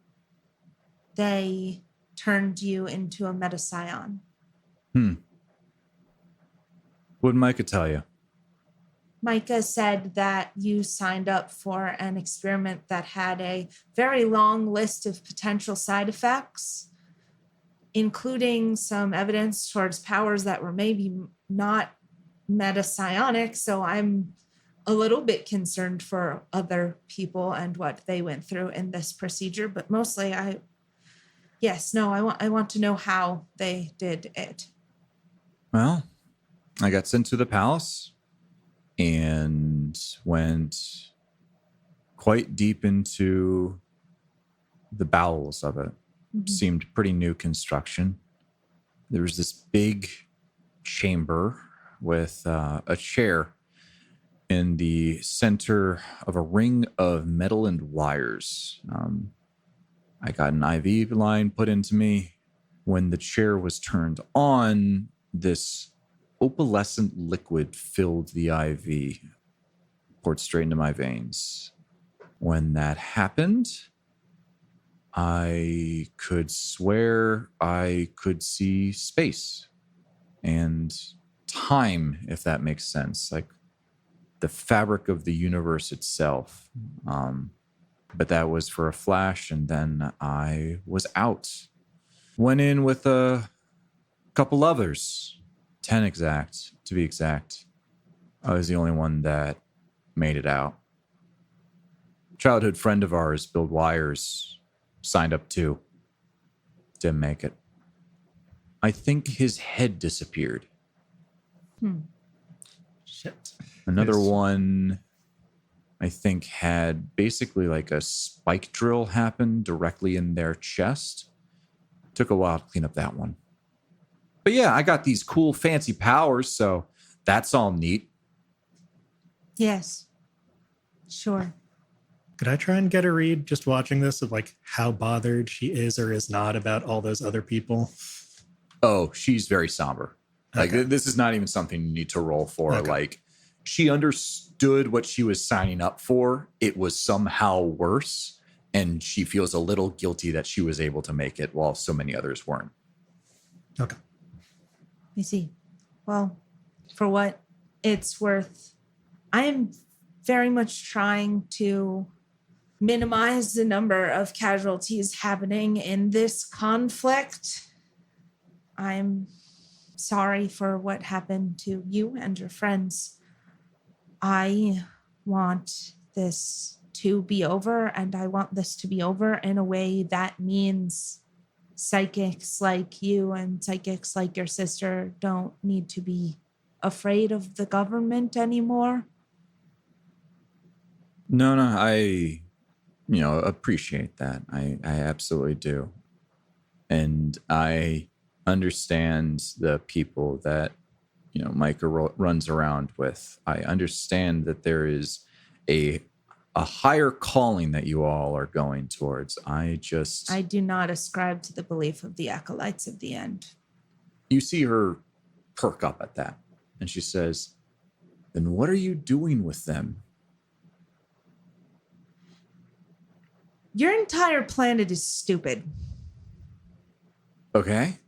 they turned you into a metascion. What did Micah tell you? Micah said that you signed up for an experiment that had a very long list of potential side effects, including some evidence towards powers that were maybe not metapsionic. So I'm a little bit concerned for other people and what they went through in this procedure, but mostly I want to know how they did it. Well, I got sent to the palace and went quite deep into the bowels of it. Seemed pretty new construction. There was this big chamber with a chair in the center of a ring of metal and wires. I got an IV line put into me. When the chair was turned on, this opalescent liquid filled the IV, poured straight into my veins. When that happened, I could swear I could see space and time, if that makes sense, like the fabric of the universe itself. But that was for a flash, and then I was out. Went in with a couple others, 10 exact, to be exact. I was the only one that made it out. Childhood friend of ours, Bill Wires, signed up too. Didn't make it. I think his head disappeared. Shit. Another Yes. one, I think, had basically like a spike drill happen directly in their chest. Took a while to clean up that one. But yeah, I got these cool fancy powers, so that's all neat. Yes. Sure. Could I try and get a read just watching this of like how bothered she is or is not about all those other people? Oh, she's very somber. Like Okay. this is not even something you need to roll for. Okay. Like she understood what she was signing up for. It was somehow worse. And she feels a little guilty that she was able to make it while so many others weren't. Okay. I see. Well, for what it's worth, I am very much trying to minimize the number of casualties happening in this conflict. I'm sorry for what happened to you and your friends. I want this to be over, and I want this to be over in a way that means psychics like you and psychics like your sister don't need to be afraid of the government anymore. No, I appreciate that. I absolutely do. And I understand the people that, Micah runs around with. I understand that there is a higher calling that you all are going towards. I do not ascribe to the belief of the Acolytes of the End. You see her perk up at that. And she says, then what are you doing with them? Your entire planet is stupid. Okay.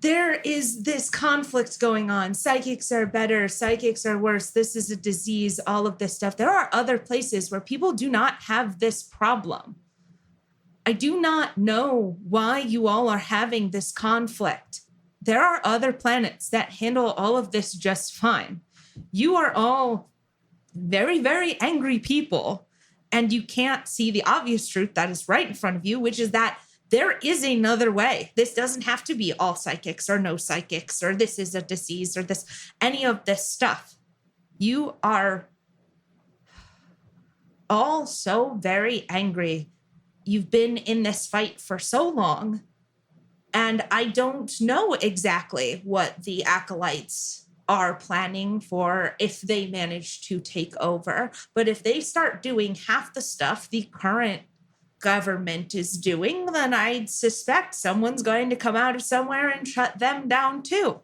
there is this conflict going on. Psychics are better, psychics are worse. This is a disease, all of this stuff. There are other places where people do not have this problem. I do not know why you all are having this conflict. There are other planets that handle all of this just fine. You are all very, very angry people, and you can't see the obvious truth that is right in front of you, which is that there is another way. This doesn't have to be all psychics or no psychics, or this is a disease or this, any of this stuff. You are all so very angry. You've been in this fight for so long, and I don't know exactly what the Acolytes are planning for if they manage to take over. But if they start doing half the stuff the current government is doing, then I'd suspect someone's going to come out of somewhere and shut them down too.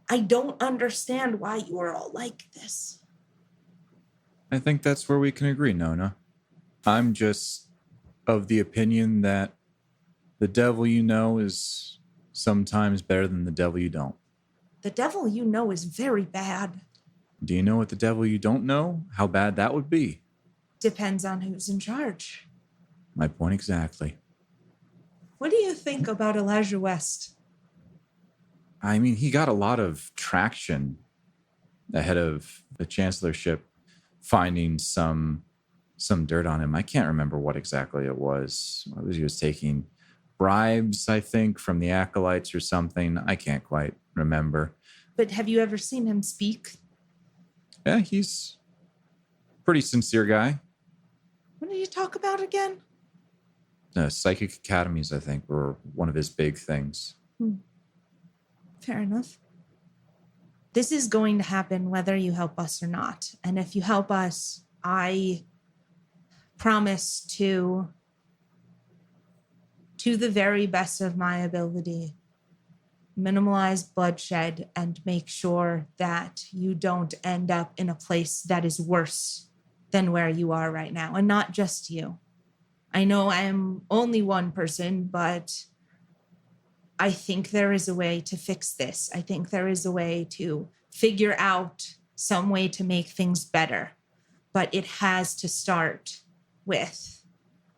I don't understand why you are all like this. I think that's where we can agree, Nona. I'm just of the opinion that the devil you know is sometimes better than the devil you don't. The devil you know is very bad. Do you know what the devil you don't know? How bad that would be? Depends on who's in charge. My point exactly. What do you think about Elijah West? I mean, he got a lot of traction ahead of the Chancellorship finding some dirt on him. I can't remember what exactly it was. He was taking bribes, I think, from the Acolytes or something. I can't quite remember. But have you ever seen him speak? Yeah, he's a pretty sincere guy. What did you talk about again? Psychic academies, I think, were one of his big things. Fair enough. This is going to happen whether you help us or not. And if you help us, I promise to the very best of my ability, minimize bloodshed and make sure that you don't end up in a place that is worse than where you are right now. And not just you. I know I am only one person, but I think there is a way to fix this. I think there is a way to figure out some way to make things better. But it has to start with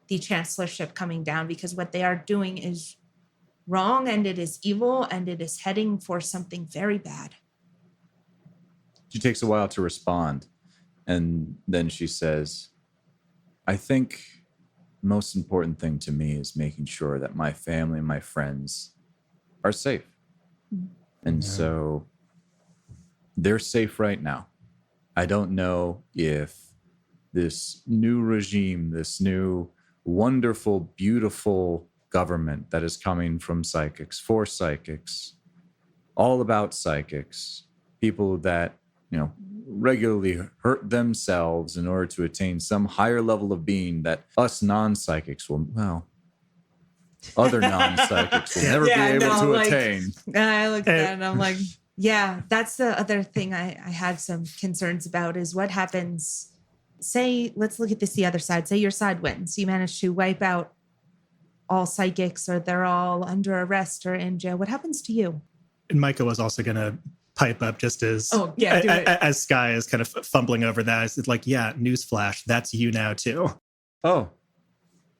the Chancellorship coming down, because what they are doing is wrong and it is evil and it is heading for something very bad. She takes a while to respond. And then she says, I think the most important thing to me is making sure that my family and my friends are safe. And so they're safe right now. I don't know if this new regime, this new wonderful, beautiful government that is coming from psychics, for psychics, all about psychics, people that, regularly hurt themselves in order to attain some higher level of being that us non-psychics will, other non-psychics will never be able to attain. I look at that and I'm like, yeah, that's the other thing I had some concerns about is what happens. Say, let's look at this the other side. Say your side wins. You manage to wipe out all psychics, or they're all under arrest or in jail. What happens to you? And Micah was also going to pipe up just as as Skye is kind of fumbling over that. It's like, yeah, newsflash, that's you now too. Oh.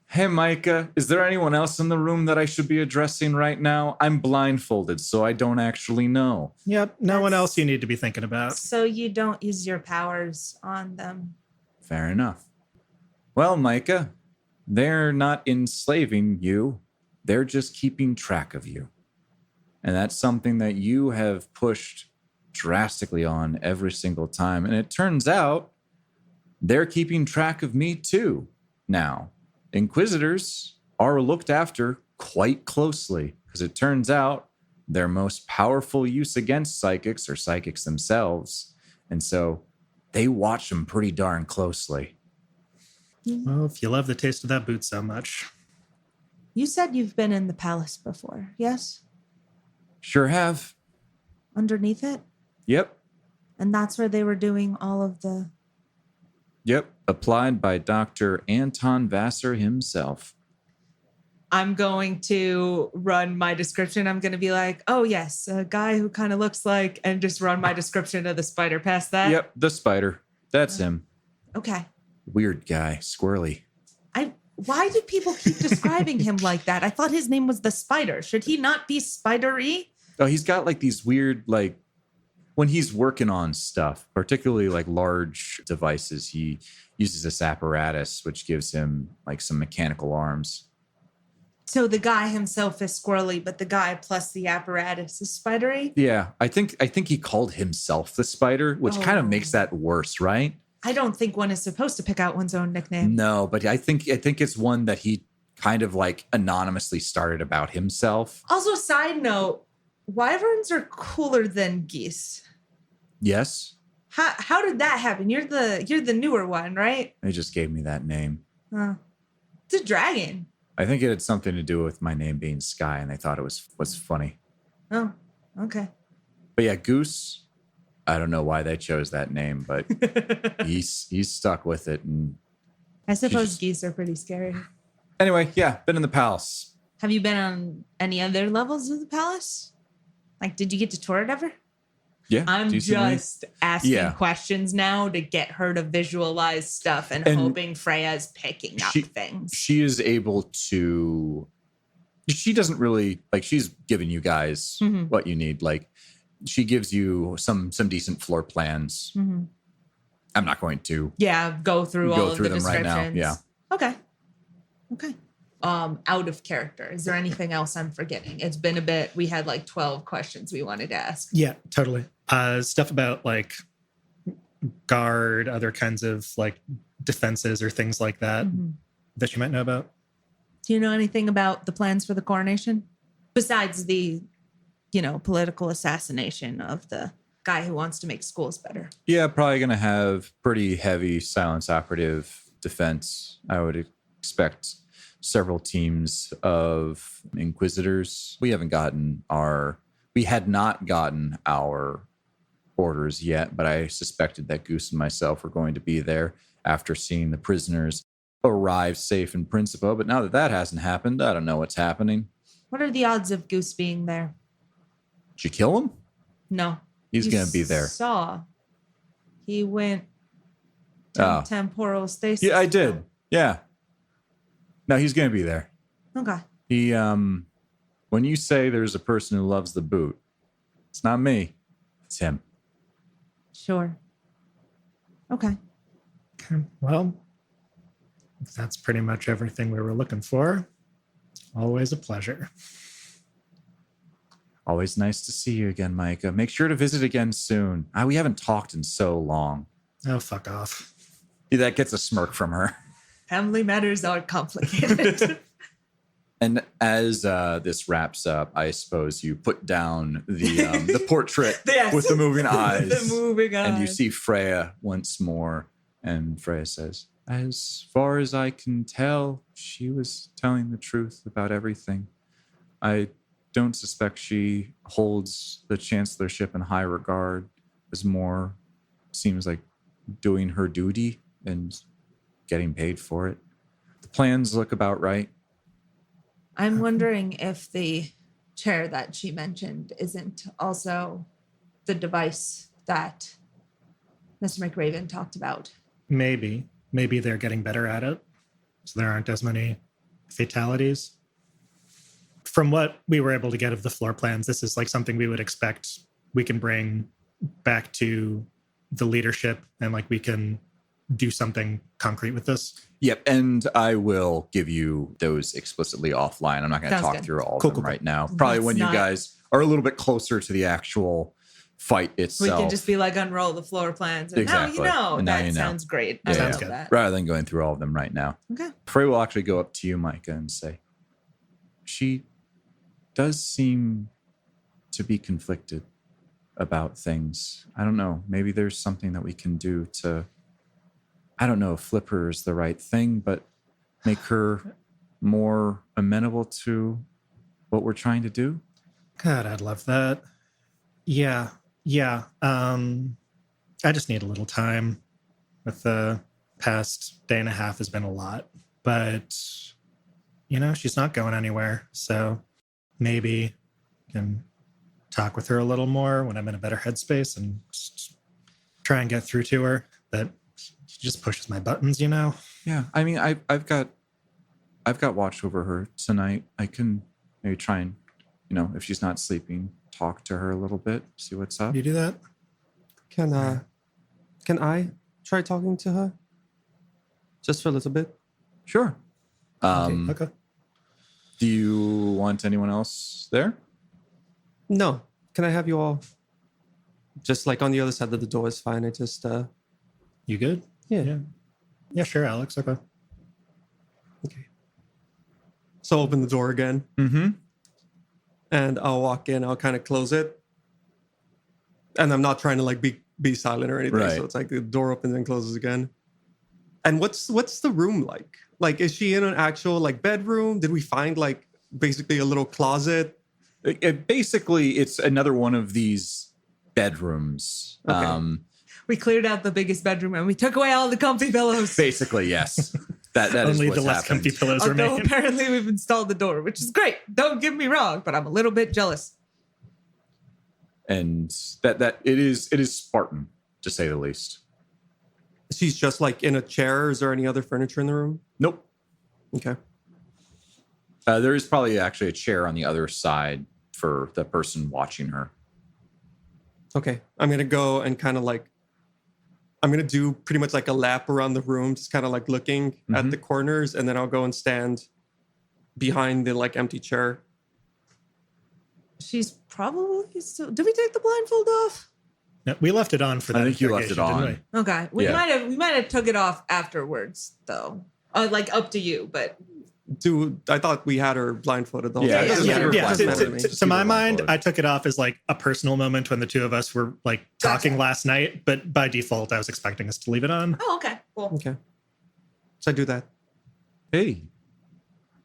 Hey, Micah, is there anyone else in the room that I should be addressing right now? I'm blindfolded, so I don't actually know. Yep, no one else you need to be thinking about. So you don't use your powers on them. Fair enough. Well, Micah, they're not enslaving you. They're just keeping track of you. And that's something that you have pushed drastically on every single time. And it turns out they're keeping track of me too now. Inquisitors are looked after quite closely because it turns out their most powerful use against psychics are psychics themselves. And so they watch them pretty darn closely. Well, if you love the taste of that boot so much. You said you've been in the palace before, yes? Sure have. Underneath it? Yep. And that's where they were doing all of the... Yep. Applied by Dr. Anton Vassar himself. I'm going to run my description. I'm going to be like, oh, yes, a guy who kind of looks like, and just run my description of the spider past that. Yep, the spider. That's him. Okay. Weird guy, squirrely. Why do people keep describing him like that? I thought his name was the spider. Should he not be spidery? Oh, he's got like these weird, like when he's working on stuff, particularly like large devices, he uses this apparatus, which gives him like some mechanical arms. So the guy himself is squirrely, but the guy plus the apparatus is spidery? Yeah, I think he called himself the spider, which kind of Oh. makes that worse, right? I don't think one is supposed to pick out one's own nickname. No, but I think it's one that he kind of like anonymously started about himself. Also, side note, wyverns are cooler than geese. Yes, How did that happen? You're the newer one, right? they just gave me that name. It's a dragon. I think it had something to do with my name being Skye, and they thought it was funny. Oh, okay. But yeah, Goose. I don't know why they chose that name, but he's stuck with it. And I suppose just- geese are pretty scary. anyway, yeah, been in the palace. Have you been on any other levels of the palace? Like, did you get to tour it ever? Yeah, I'm decently. just asking Yeah. questions now to get her to visualize stuff and hoping Freya's picking up things. She is able to. She doesn't really like. She's giving you guys Mhm. what you need. Like, she gives you some decent floor plans. Mhm. I'm not going to. Yeah, go through all of the them right now. descriptions. Yeah. Okay. Out of character. Is there anything else I'm forgetting? It's been a bit. We had like 12 questions we wanted to ask. Yeah, totally. Stuff about like guard, other kinds of like defenses or things like that Mhm. that you might know about. Do you know anything about the plans for the coronation? Besides the, political assassination of the guy who wants to make schools better. Yeah, probably going to have pretty heavy silence operative defense. I would expect several teams of inquisitors. We had not gotten our orders yet, but I suspected that Goose and myself were going to be there after seeing the prisoners arrive safe in Principe. But now that hasn't happened, I don't know what's happening. What are the odds of Goose being there? Did you kill him? No. He's You going to be there. Saw. He went Oh. temporal stasis. Yeah, I did. Yeah. No, he's going to be there. Okay. He, when you say there's a person who loves the boot, it's not me. It's him. Sure. Okay. Okay, well, if that's pretty much everything we were looking for. Always a pleasure. Always nice to see you again, Micah. Make sure to visit again soon. We haven't talked in so long. Oh, fuck off. That gets a smirk from her. Family matters are complicated. And as this wraps up, I suppose you put down the portrait Yes. with the moving eyes. The moving eyes. And you see Freya once more. And Freya says, as far as I can tell, she was telling the truth about everything. I don't suspect she holds the chancellorship in high regard. As more seems like doing her duty and getting paid for it. The plans look about right. I'm wondering if the chair that she mentioned isn't also the device that Mr. McRaven talked about. Maybe they're getting better at it, so there aren't as many fatalities. From what we were able to get of the floor plans, this is like something we would expect we can bring back to the leadership, and like we can do something concrete with this. Yep, and I will give you those explicitly offline. I'm not going to Sounds talk good. through all of Cool, them cool, right now. Probably Let's when you not- guys are a little bit closer to the actual fight We itself. can just be like, unroll the floor plans. And Exactly. now you know. And now That you know. sounds great. Yeah, I Sounds love good. that. rather than going through all of them right now. Okay. Frey will actually go up to you, Micah, and say, she does seem to be conflicted about things. I don't know. Maybe there's something that we can do to, I don't know if flip her is the right thing, but make her more amenable to what we're trying to do. God, I'd love that. Yeah. I just need a little time. With the past day and a half has been a lot, but she's not going anywhere. So maybe I can talk with her a little more when I'm in a better headspace and just try and get through to her. But she just pushes my buttons, Yeah, I mean, I've got watch over her tonight. I can maybe try and, if she's not sleeping, talk to her a little bit, see what's up. You do that? Can I try talking to her? Just for a little bit. Sure. Okay. Do you want anyone else there? No. Can I have you all just like on the other side of the door is fine. I just You good? Yeah. Yeah, sure, Alex. Okay. Okay. So open the door again. Mm-hmm. And I'll walk in, I'll kind of close it. And I'm not trying to like be silent or anything. Right. So it's like the door opens and closes again. And what's the room like? Like, is she in an actual like bedroom? Did we find like basically a little closet? Basically, it's another one of these bedrooms. Okay. We cleared out the biggest bedroom and we took away all the comfy pillows. Basically, yes. That is Only what's the less happened. comfy pillows Although remain. apparently we've installed the door, which is great. Don't get me wrong, but I'm a little bit jealous. And that it is Spartan, to say the least. She's just like in a chair. Is there any other furniture in the room? Nope. Okay. There is probably actually a chair on the other side for the person watching her. Okay. I'm going to go and kind of like, I'm going to do pretty much like a lap around the room, just kind of like looking at the corners. And then I'll go and stand behind the like empty chair. She's probably still. Did we take the blindfold off? No, we left it on for that. I think you left it interrogation, on. didn't we? Okay. We Yeah. might have took it off afterwards though. Like up to you, but I thought we had her blindfolded the whole Yeah, time. it doesn't yeah, matter. Yeah, Doesn't matter to me. to my mind, blindfolded. I took it off as like a personal moment when the two of us were like talking Gotcha. last night, but by default, I was expecting us to leave it on. oh, okay, cool. Okay. So I do that. Hey,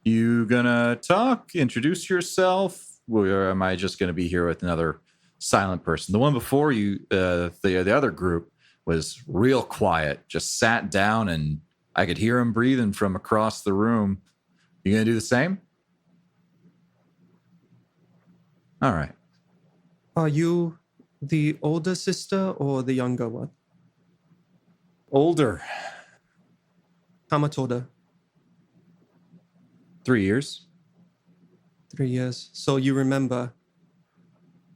you gonna talk? Introduce yourself? Or am I just gonna be here with another silent person? The one before you, the other group, was real quiet. Just sat down, and I could hear him breathing from across the room. You gonna do the same? All right. Are you the older sister or the younger one? Older. How much older? 3 years. 3 years. So you remember,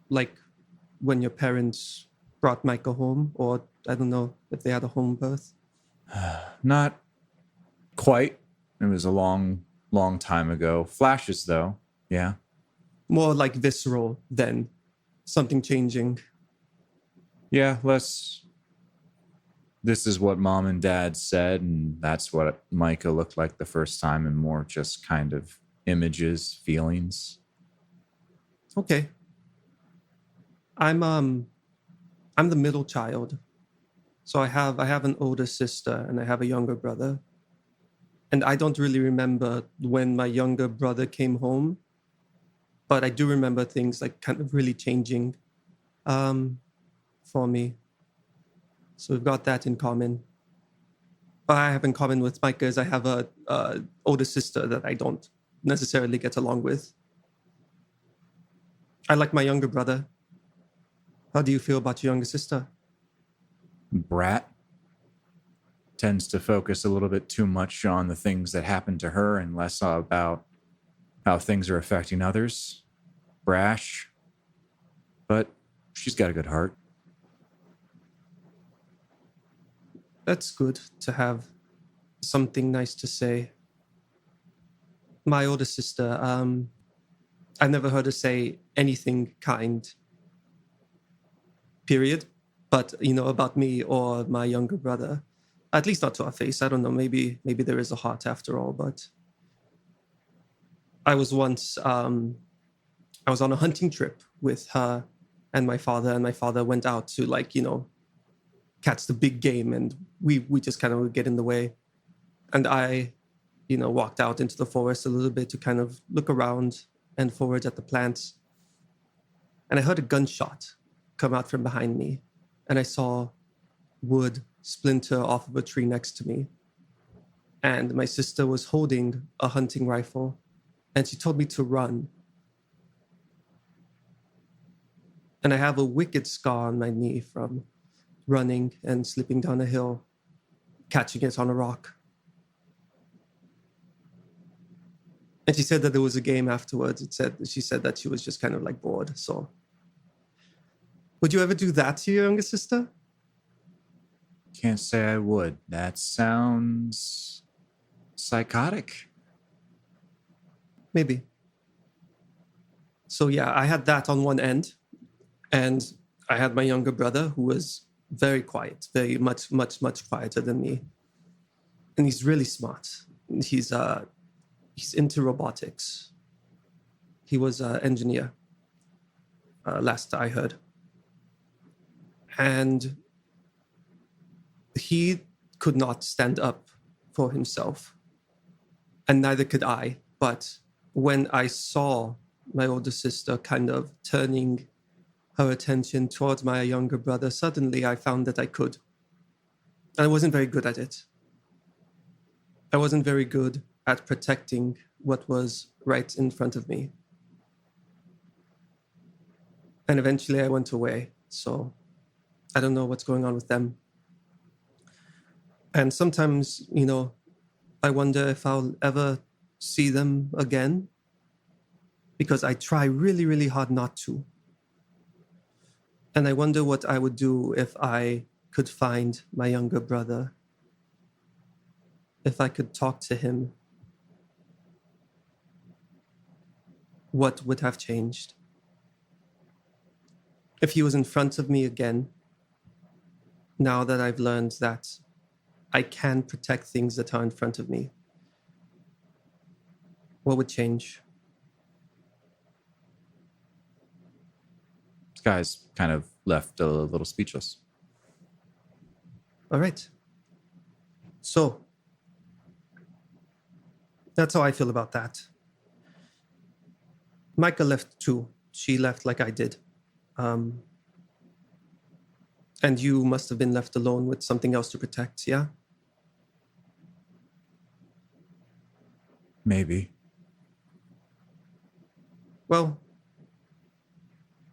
like, when your parents brought Michael home, or I don't know if they had a home birth. Not quite. It was a long time ago. Flashes, though. Yeah. More like visceral than something changing. Yeah, less. This is what mom and dad said, and that's what Micah looked like the first time, and more just kind of images, feelings. Okay. I'm the middle child. So I have an older sister and I have a younger brother. And I don't really remember when my younger brother came home, but I do remember things like kind of really changing for me. So we've got that in common. What I have in common with Micah is I have a older sister that I don't necessarily get along with. I like my younger brother. How do you feel about your younger sister? Brat tends to focus a little bit too much on the things that happen to her and less about how things are affecting others. Brash. But she's got a good heart. That's good to have something nice to say. My older sister, I've never heard her say anything kind, period. But, about me or my younger brother, at least not to our face. I don't know, maybe there is a heart after all, but I was once, I was on a hunting trip with her and my father went out to catch the big game, and we just kind of would get in the way. And I, walked out into the forest a little bit to kind of look around and forage at the plants. And I heard a gunshot come out from behind me. And I saw wood splinter off of a tree next to me. and my sister was holding a hunting rifle, and she told me to run. And I have a wicked scar on my knee from running and slipping down a hill, catching it on a rock. And she said that there was a game afterwards. She said that she was just kind of like bored. So, would you ever do that to your younger sister? Can't say I would. That sounds psychotic. Maybe. So yeah, I had that on one end, and I had my younger brother who was very quiet, very much quieter than me, and he's really smart. He's into robotics. He was an engineer, last I heard. And he could not stand up for himself. And neither could I. But when I saw my older sister kind of turning her attention towards my younger brother, suddenly I found that I could. And I wasn't very good at it. I wasn't very good at protecting what was right in front of me. And eventually I went away. So I don't know what's going on with them. And sometimes, I wonder if I'll ever see them again, because I try really, really hard not to. And I wonder what I would do if I could find my younger brother, if I could talk to him. What would have changed? If he was in front of me again, now that I've learned that I can protect things that are in front of me, what would change? Skye's kind of left a little speechless. All right. So, that's how I feel about that. Micah left too. She left like I did. And you must have been left alone with something else to protect, yeah? Maybe. Well,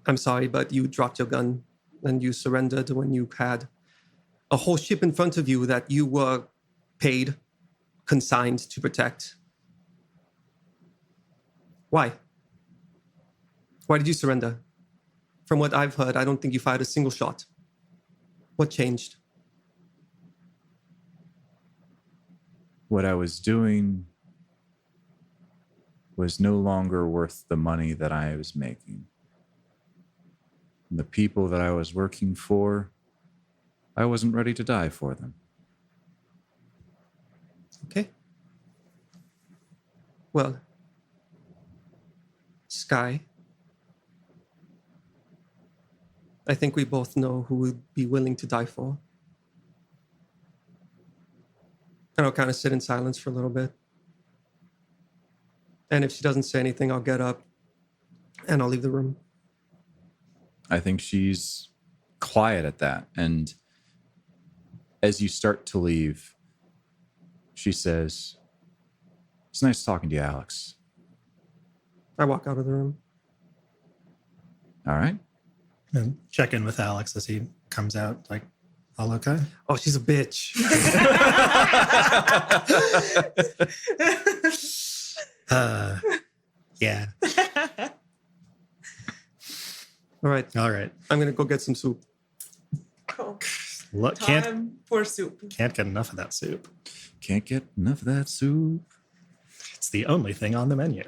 I'm sorry, but you dropped your gun and you surrendered when you had a whole ship in front of you that you were paid, consigned to protect. Why? Why did you surrender? From what I've heard, I don't think you fired a single shot. What changed? What I was doing was no longer worth the money that I was making. And the people that I was working for, I wasn't ready to die for them. Okay. Well, Skye, I think we both know who we'd be willing to die for. And I'll kind of sit in silence for a little bit. And if she doesn't say anything, I'll get up and I'll leave the room. I think she's quiet at that. And as you start to leave, she says, "It's nice talking to you, Alex." I walk out of the room. All right. And check in with Alex as he comes out, like, all okay? Oh, she's a bitch. Yeah. All right. All right. I'm going to go get some soup. Oh, Look, time for soup. can't get enough of that soup. Can't get enough of that soup. It's the only thing on the menu.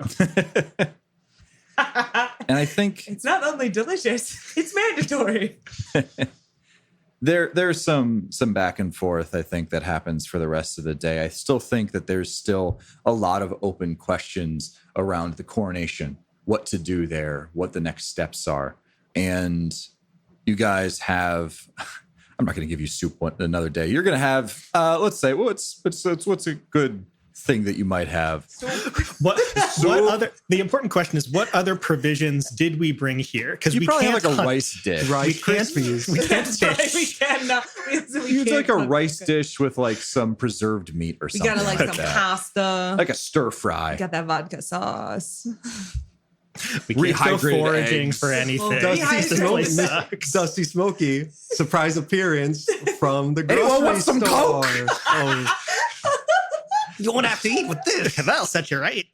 And I think It's not only delicious, it's mandatory. there's some back and forth, I think, that happens for the rest of the day. I still think that there's still a lot of open questions around the coronation, what to do there, what the next steps are. And you guys have, I'm not going to give you soup another day. You're going to have, let's say, what's a good thing that you might have. What other? The important question is, what other provisions did we bring here? Because You we probably can't have like a hunt. rice dish. Rice Krispies. We can't That's right. We fish. cannot. You'd like a rice dish with like some preserved meat or We something. gotta like some that. pasta. Like a stir fry. Got that vodka sauce. We can't go Rehydrated foraging eggs. for anything. Dusty This place Smoky. sucks. Dusty Smoky, surprise appearance from the grocery Anyone want some store. Coke? Oh, You won't have to eat with this. That'll set you right.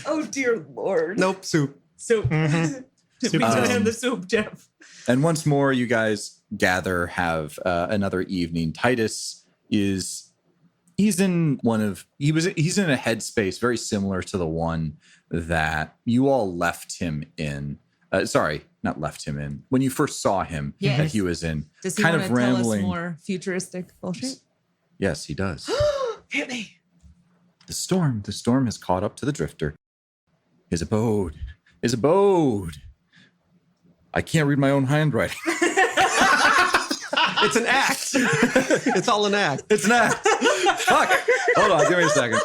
Oh dear Lord. nope, soup. Soup. Mhm. We Soup. took him the soup, Jeff. And once more, you guys gather, have another evening. Titus he's in he's in a headspace very similar to the one that you all left him in. Sorry, not left him in. When you first saw him, Yes. that he was in. Does he kind want of to tell us rambling. more futuristic bullshit? Yes, he does. Hit me. The storm has caught up to the drifter. His abode. I can't read my own handwriting. It's an act. It's all an act. It's an act. Fuck. Hold on, give me a second.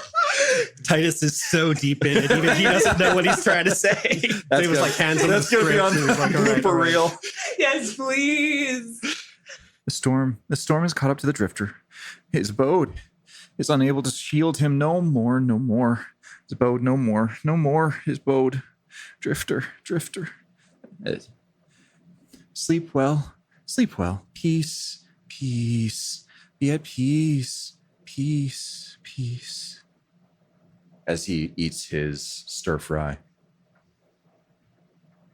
Titus is so deep in it, even he doesn't know what he's trying to say. It was like hands on the That's gonna be script. on He was like, all right, blooper all right. reel. Yes, please. The storm has caught up to the drifter. His abode is unable to shield him no more. His abode no more. His abode. Drifter. Sleep well. Peace. Be at peace. As he eats his stir fry.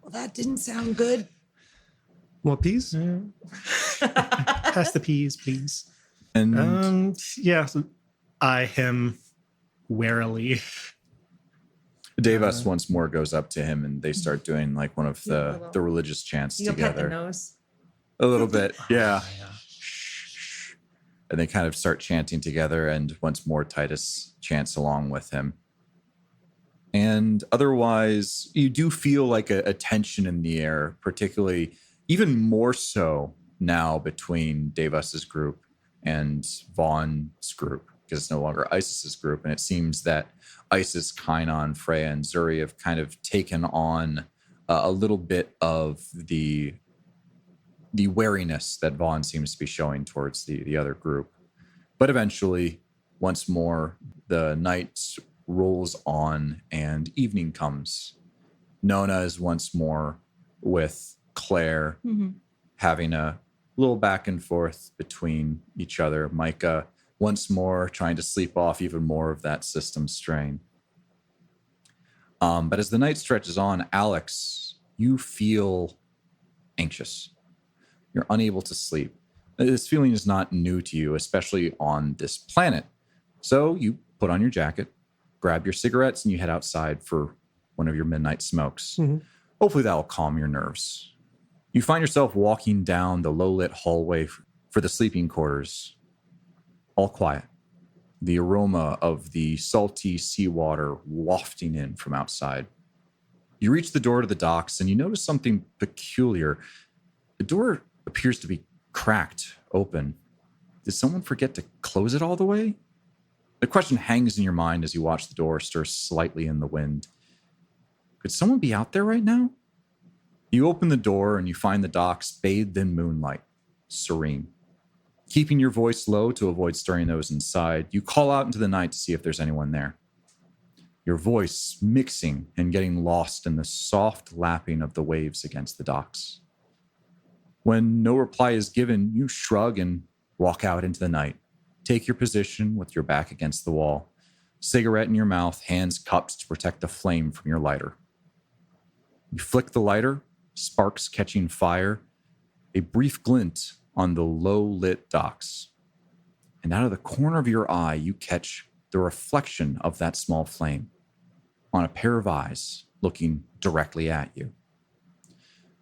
Well, that didn't sound good. More peas? Pass the peas, please. And Yeah, so eye him warily. Devas once more goes up to him and they start doing like one of the religious chants You go pet the together. nose. A little bit, yeah. And they kind of start chanting together, and once more Titus chants along with him. And otherwise, you do feel like a tension in the air, particularly even more so now between Devas's group and Vaughn's group, because it's no longer Isis's group. And it seems that Isis, Kynon, Freya, and Zuri have kind of taken on a little bit of the wariness that Vaughn seems to be showing towards the other group. But eventually, once more, the night rolls on and evening comes. Nona is once more with Claire, having a little back and forth between each other. Micah, once more, trying to sleep off even more of that system strain. But as the night stretches on, Alex, you feel anxious. You're unable to sleep. This feeling is not new to you, especially on this planet. So you put on your jacket, grab your cigarettes, and you head outside for one of your midnight smokes. Mhm. Hopefully that will calm your nerves. You find yourself walking down the low-lit hallway for the sleeping quarters. All quiet. The aroma of the salty seawater wafting in from outside. You reach the door to the docks and you notice something peculiar. The door appears to be cracked open. Did someone forget to close it all the way? The question hangs in your mind as you watch the door stir slightly in the wind. Could someone be out there right now? You open the door and you find the docks bathed in moonlight, serene. Keeping your voice low to avoid stirring those inside, you call out into the night to see if there's anyone there. Your voice mixing and getting lost in the soft lapping of the waves against the docks. When no reply is given, you shrug and walk out into the night. Take your position with your back against the wall, cigarette in your mouth, hands cupped to protect the flame from your lighter. You flick the lighter, sparks catching fire, a brief glint on the low-lit docks. And out of the corner of your eye, you catch the reflection of that small flame on a pair of eyes looking directly at you.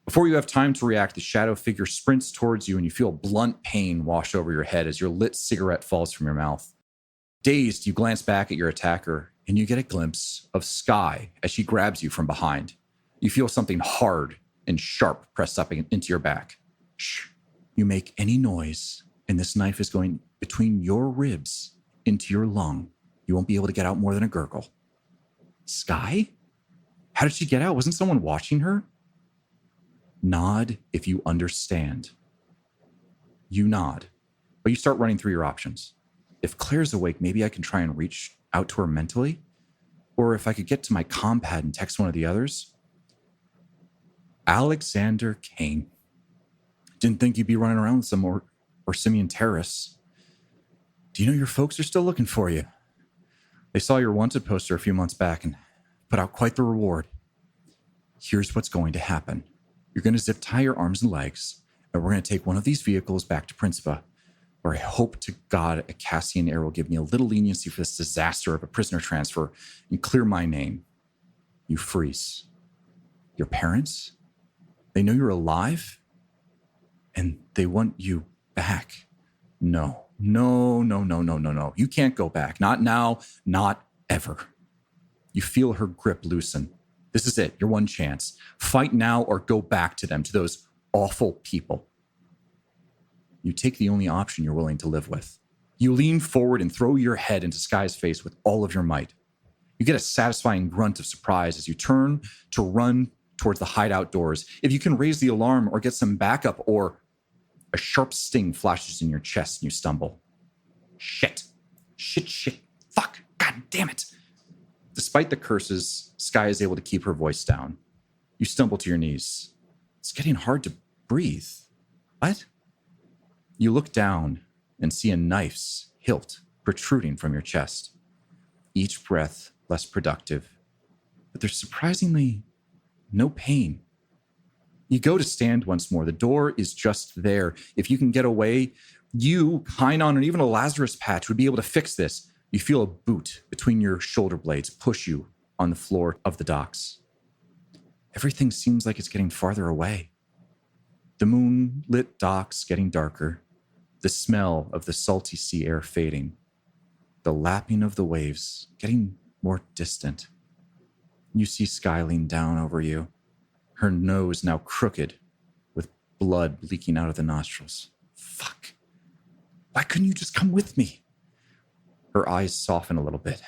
Before you have time to react, the shadow figure sprints towards you and you feel blunt pain wash over your head as your lit cigarette falls from your mouth. Dazed, you glance back at your attacker and you get a glimpse of Skye as she grabs you from behind. You feel something hard and sharp pressed up into your back. Shh. You make any noise and this knife is going between your ribs into your lung. You won't be able to get out more than a gurgle. Skye? How did she get out? Wasn't someone watching her? Nod if you understand. You nod, but you start running through your options. If Claire's awake, maybe I can try and reach out to her mentally. Or if I could get to my compad and text one of the others. Alexander Kane. Didn't think you'd be running around with some or simian terrorists. Do you know your folks are still looking for you? They saw your wanted poster a few months back and put out quite the reward. Here's what's going to happen. You're going to zip tie your arms and legs, and we're going to take one of these vehicles back to Principa, where I hope to God a Cassian heir will give me a little leniency for this disaster of a prisoner transfer and clear my name. You freeze. Your parents? They know you're alive? And they want you back. No. You can't go back. Not now, not ever. You feel her grip loosen. This is it, your one chance. Fight now or go back to them, to those awful people. You take the only option you're willing to live with. You lean forward and throw your head into Skye's face with all of your might. You get a satisfying grunt of surprise as you turn to run towards the hideout doors. If you can raise the alarm or get some backup, or a sharp sting flashes in your chest and you stumble. Shit. Fuck. God damn it. Despite the curses, Skye is able to keep her voice down. You stumble to your knees. It's getting hard to breathe. What? You look down and see a knife's hilt protruding from your chest. Each breath less productive, but there's surprisingly no pain. You go to stand once more. The door is just there. If you can get away, you, Kainon, and even a Lazarus patch would be able to fix this. You feel a boot between your shoulder blades push you on the floor of the docks. Everything seems like it's getting farther away. The moonlit docks getting darker. The smell of the salty sea air fading. The lapping of the waves getting more distant. You see Skye lean down over you, her nose now crooked, with blood leaking out of the nostrils. Fuck. Why couldn't you just come with me? Her eyes soften a little bit.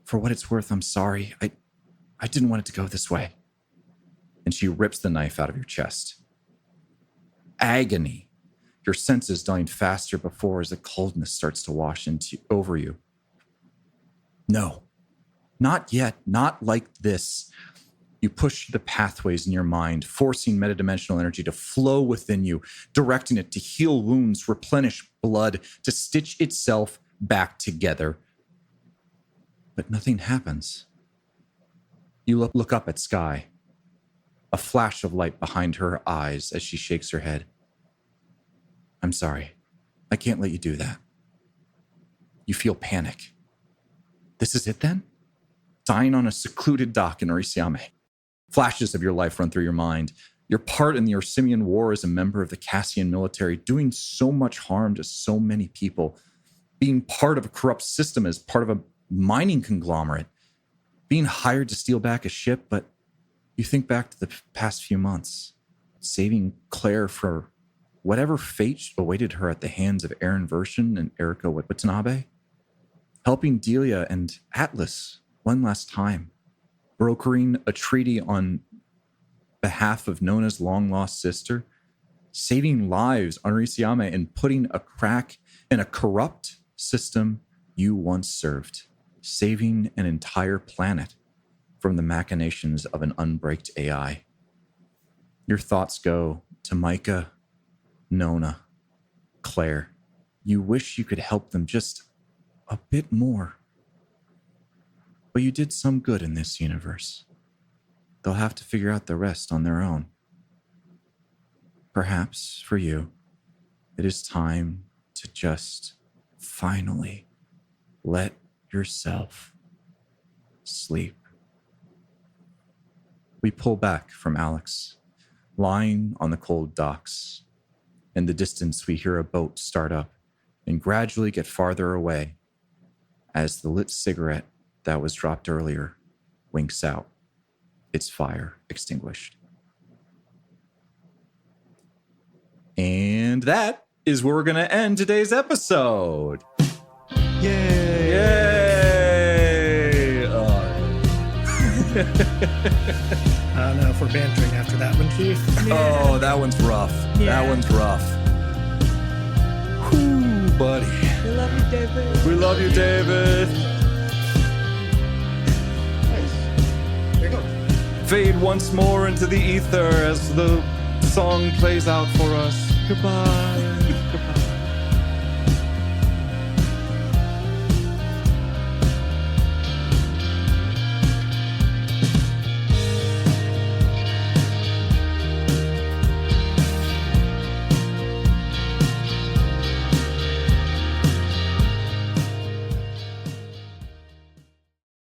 For what it's worth, I'm sorry. I didn't want it to go this way. And she rips the knife out of your chest. Agony. Your senses dying faster before as the coldness starts to wash over you. No, not yet, not like this. You push the pathways in your mind, forcing metadimensional energy to flow within you, directing it to heal wounds, replenish blood, to stitch itself back together. But nothing happens. You look up at Skye, a flash of light behind her eyes as she shakes her head. I'm sorry. I can't let you do that. You feel panic. This is it then? Dying on a secluded dock in Orisiame. Flashes of your life run through your mind. Your part in the Orsimian War as a member of the Cassian military, doing so much harm to so many people. Being part of a corrupt system as part of a mining conglomerate. Being hired to steal back a ship, but you think back to the past few months. Saving Claire for whatever fate awaited her at the hands of Aaron Vershin and Erika Watanabe. Helping Delia and Atlas one last time. Brokering a treaty on behalf of Nona's long-lost sister. Saving lives on Orisiame and putting a crack in a corrupt system you once served. Saving an entire planet from the machinations of an unbraked AI. Your thoughts go to Micah, Nona, Claire. You wish you could help them just a bit more. But you did some good in this universe. They'll have to figure out the rest on their own. Perhaps, for you, it is time to just finally let yourself sleep. We pull back from Alex, lying on the cold docks. In the distance, we hear a boat start up and gradually get farther away as the lit cigarette that was dropped earlier winks out, its fire extinguished. And that is where we're going to end today's episode. Yay! Yay! I don't know if we're bantering after that one, Keith. Oh, that one's rough. Yeah. That one's rough. Whew, buddy. We love you, David. We love you, David. There you go. Fade once more into the ether as the song plays out for us. Goodbye.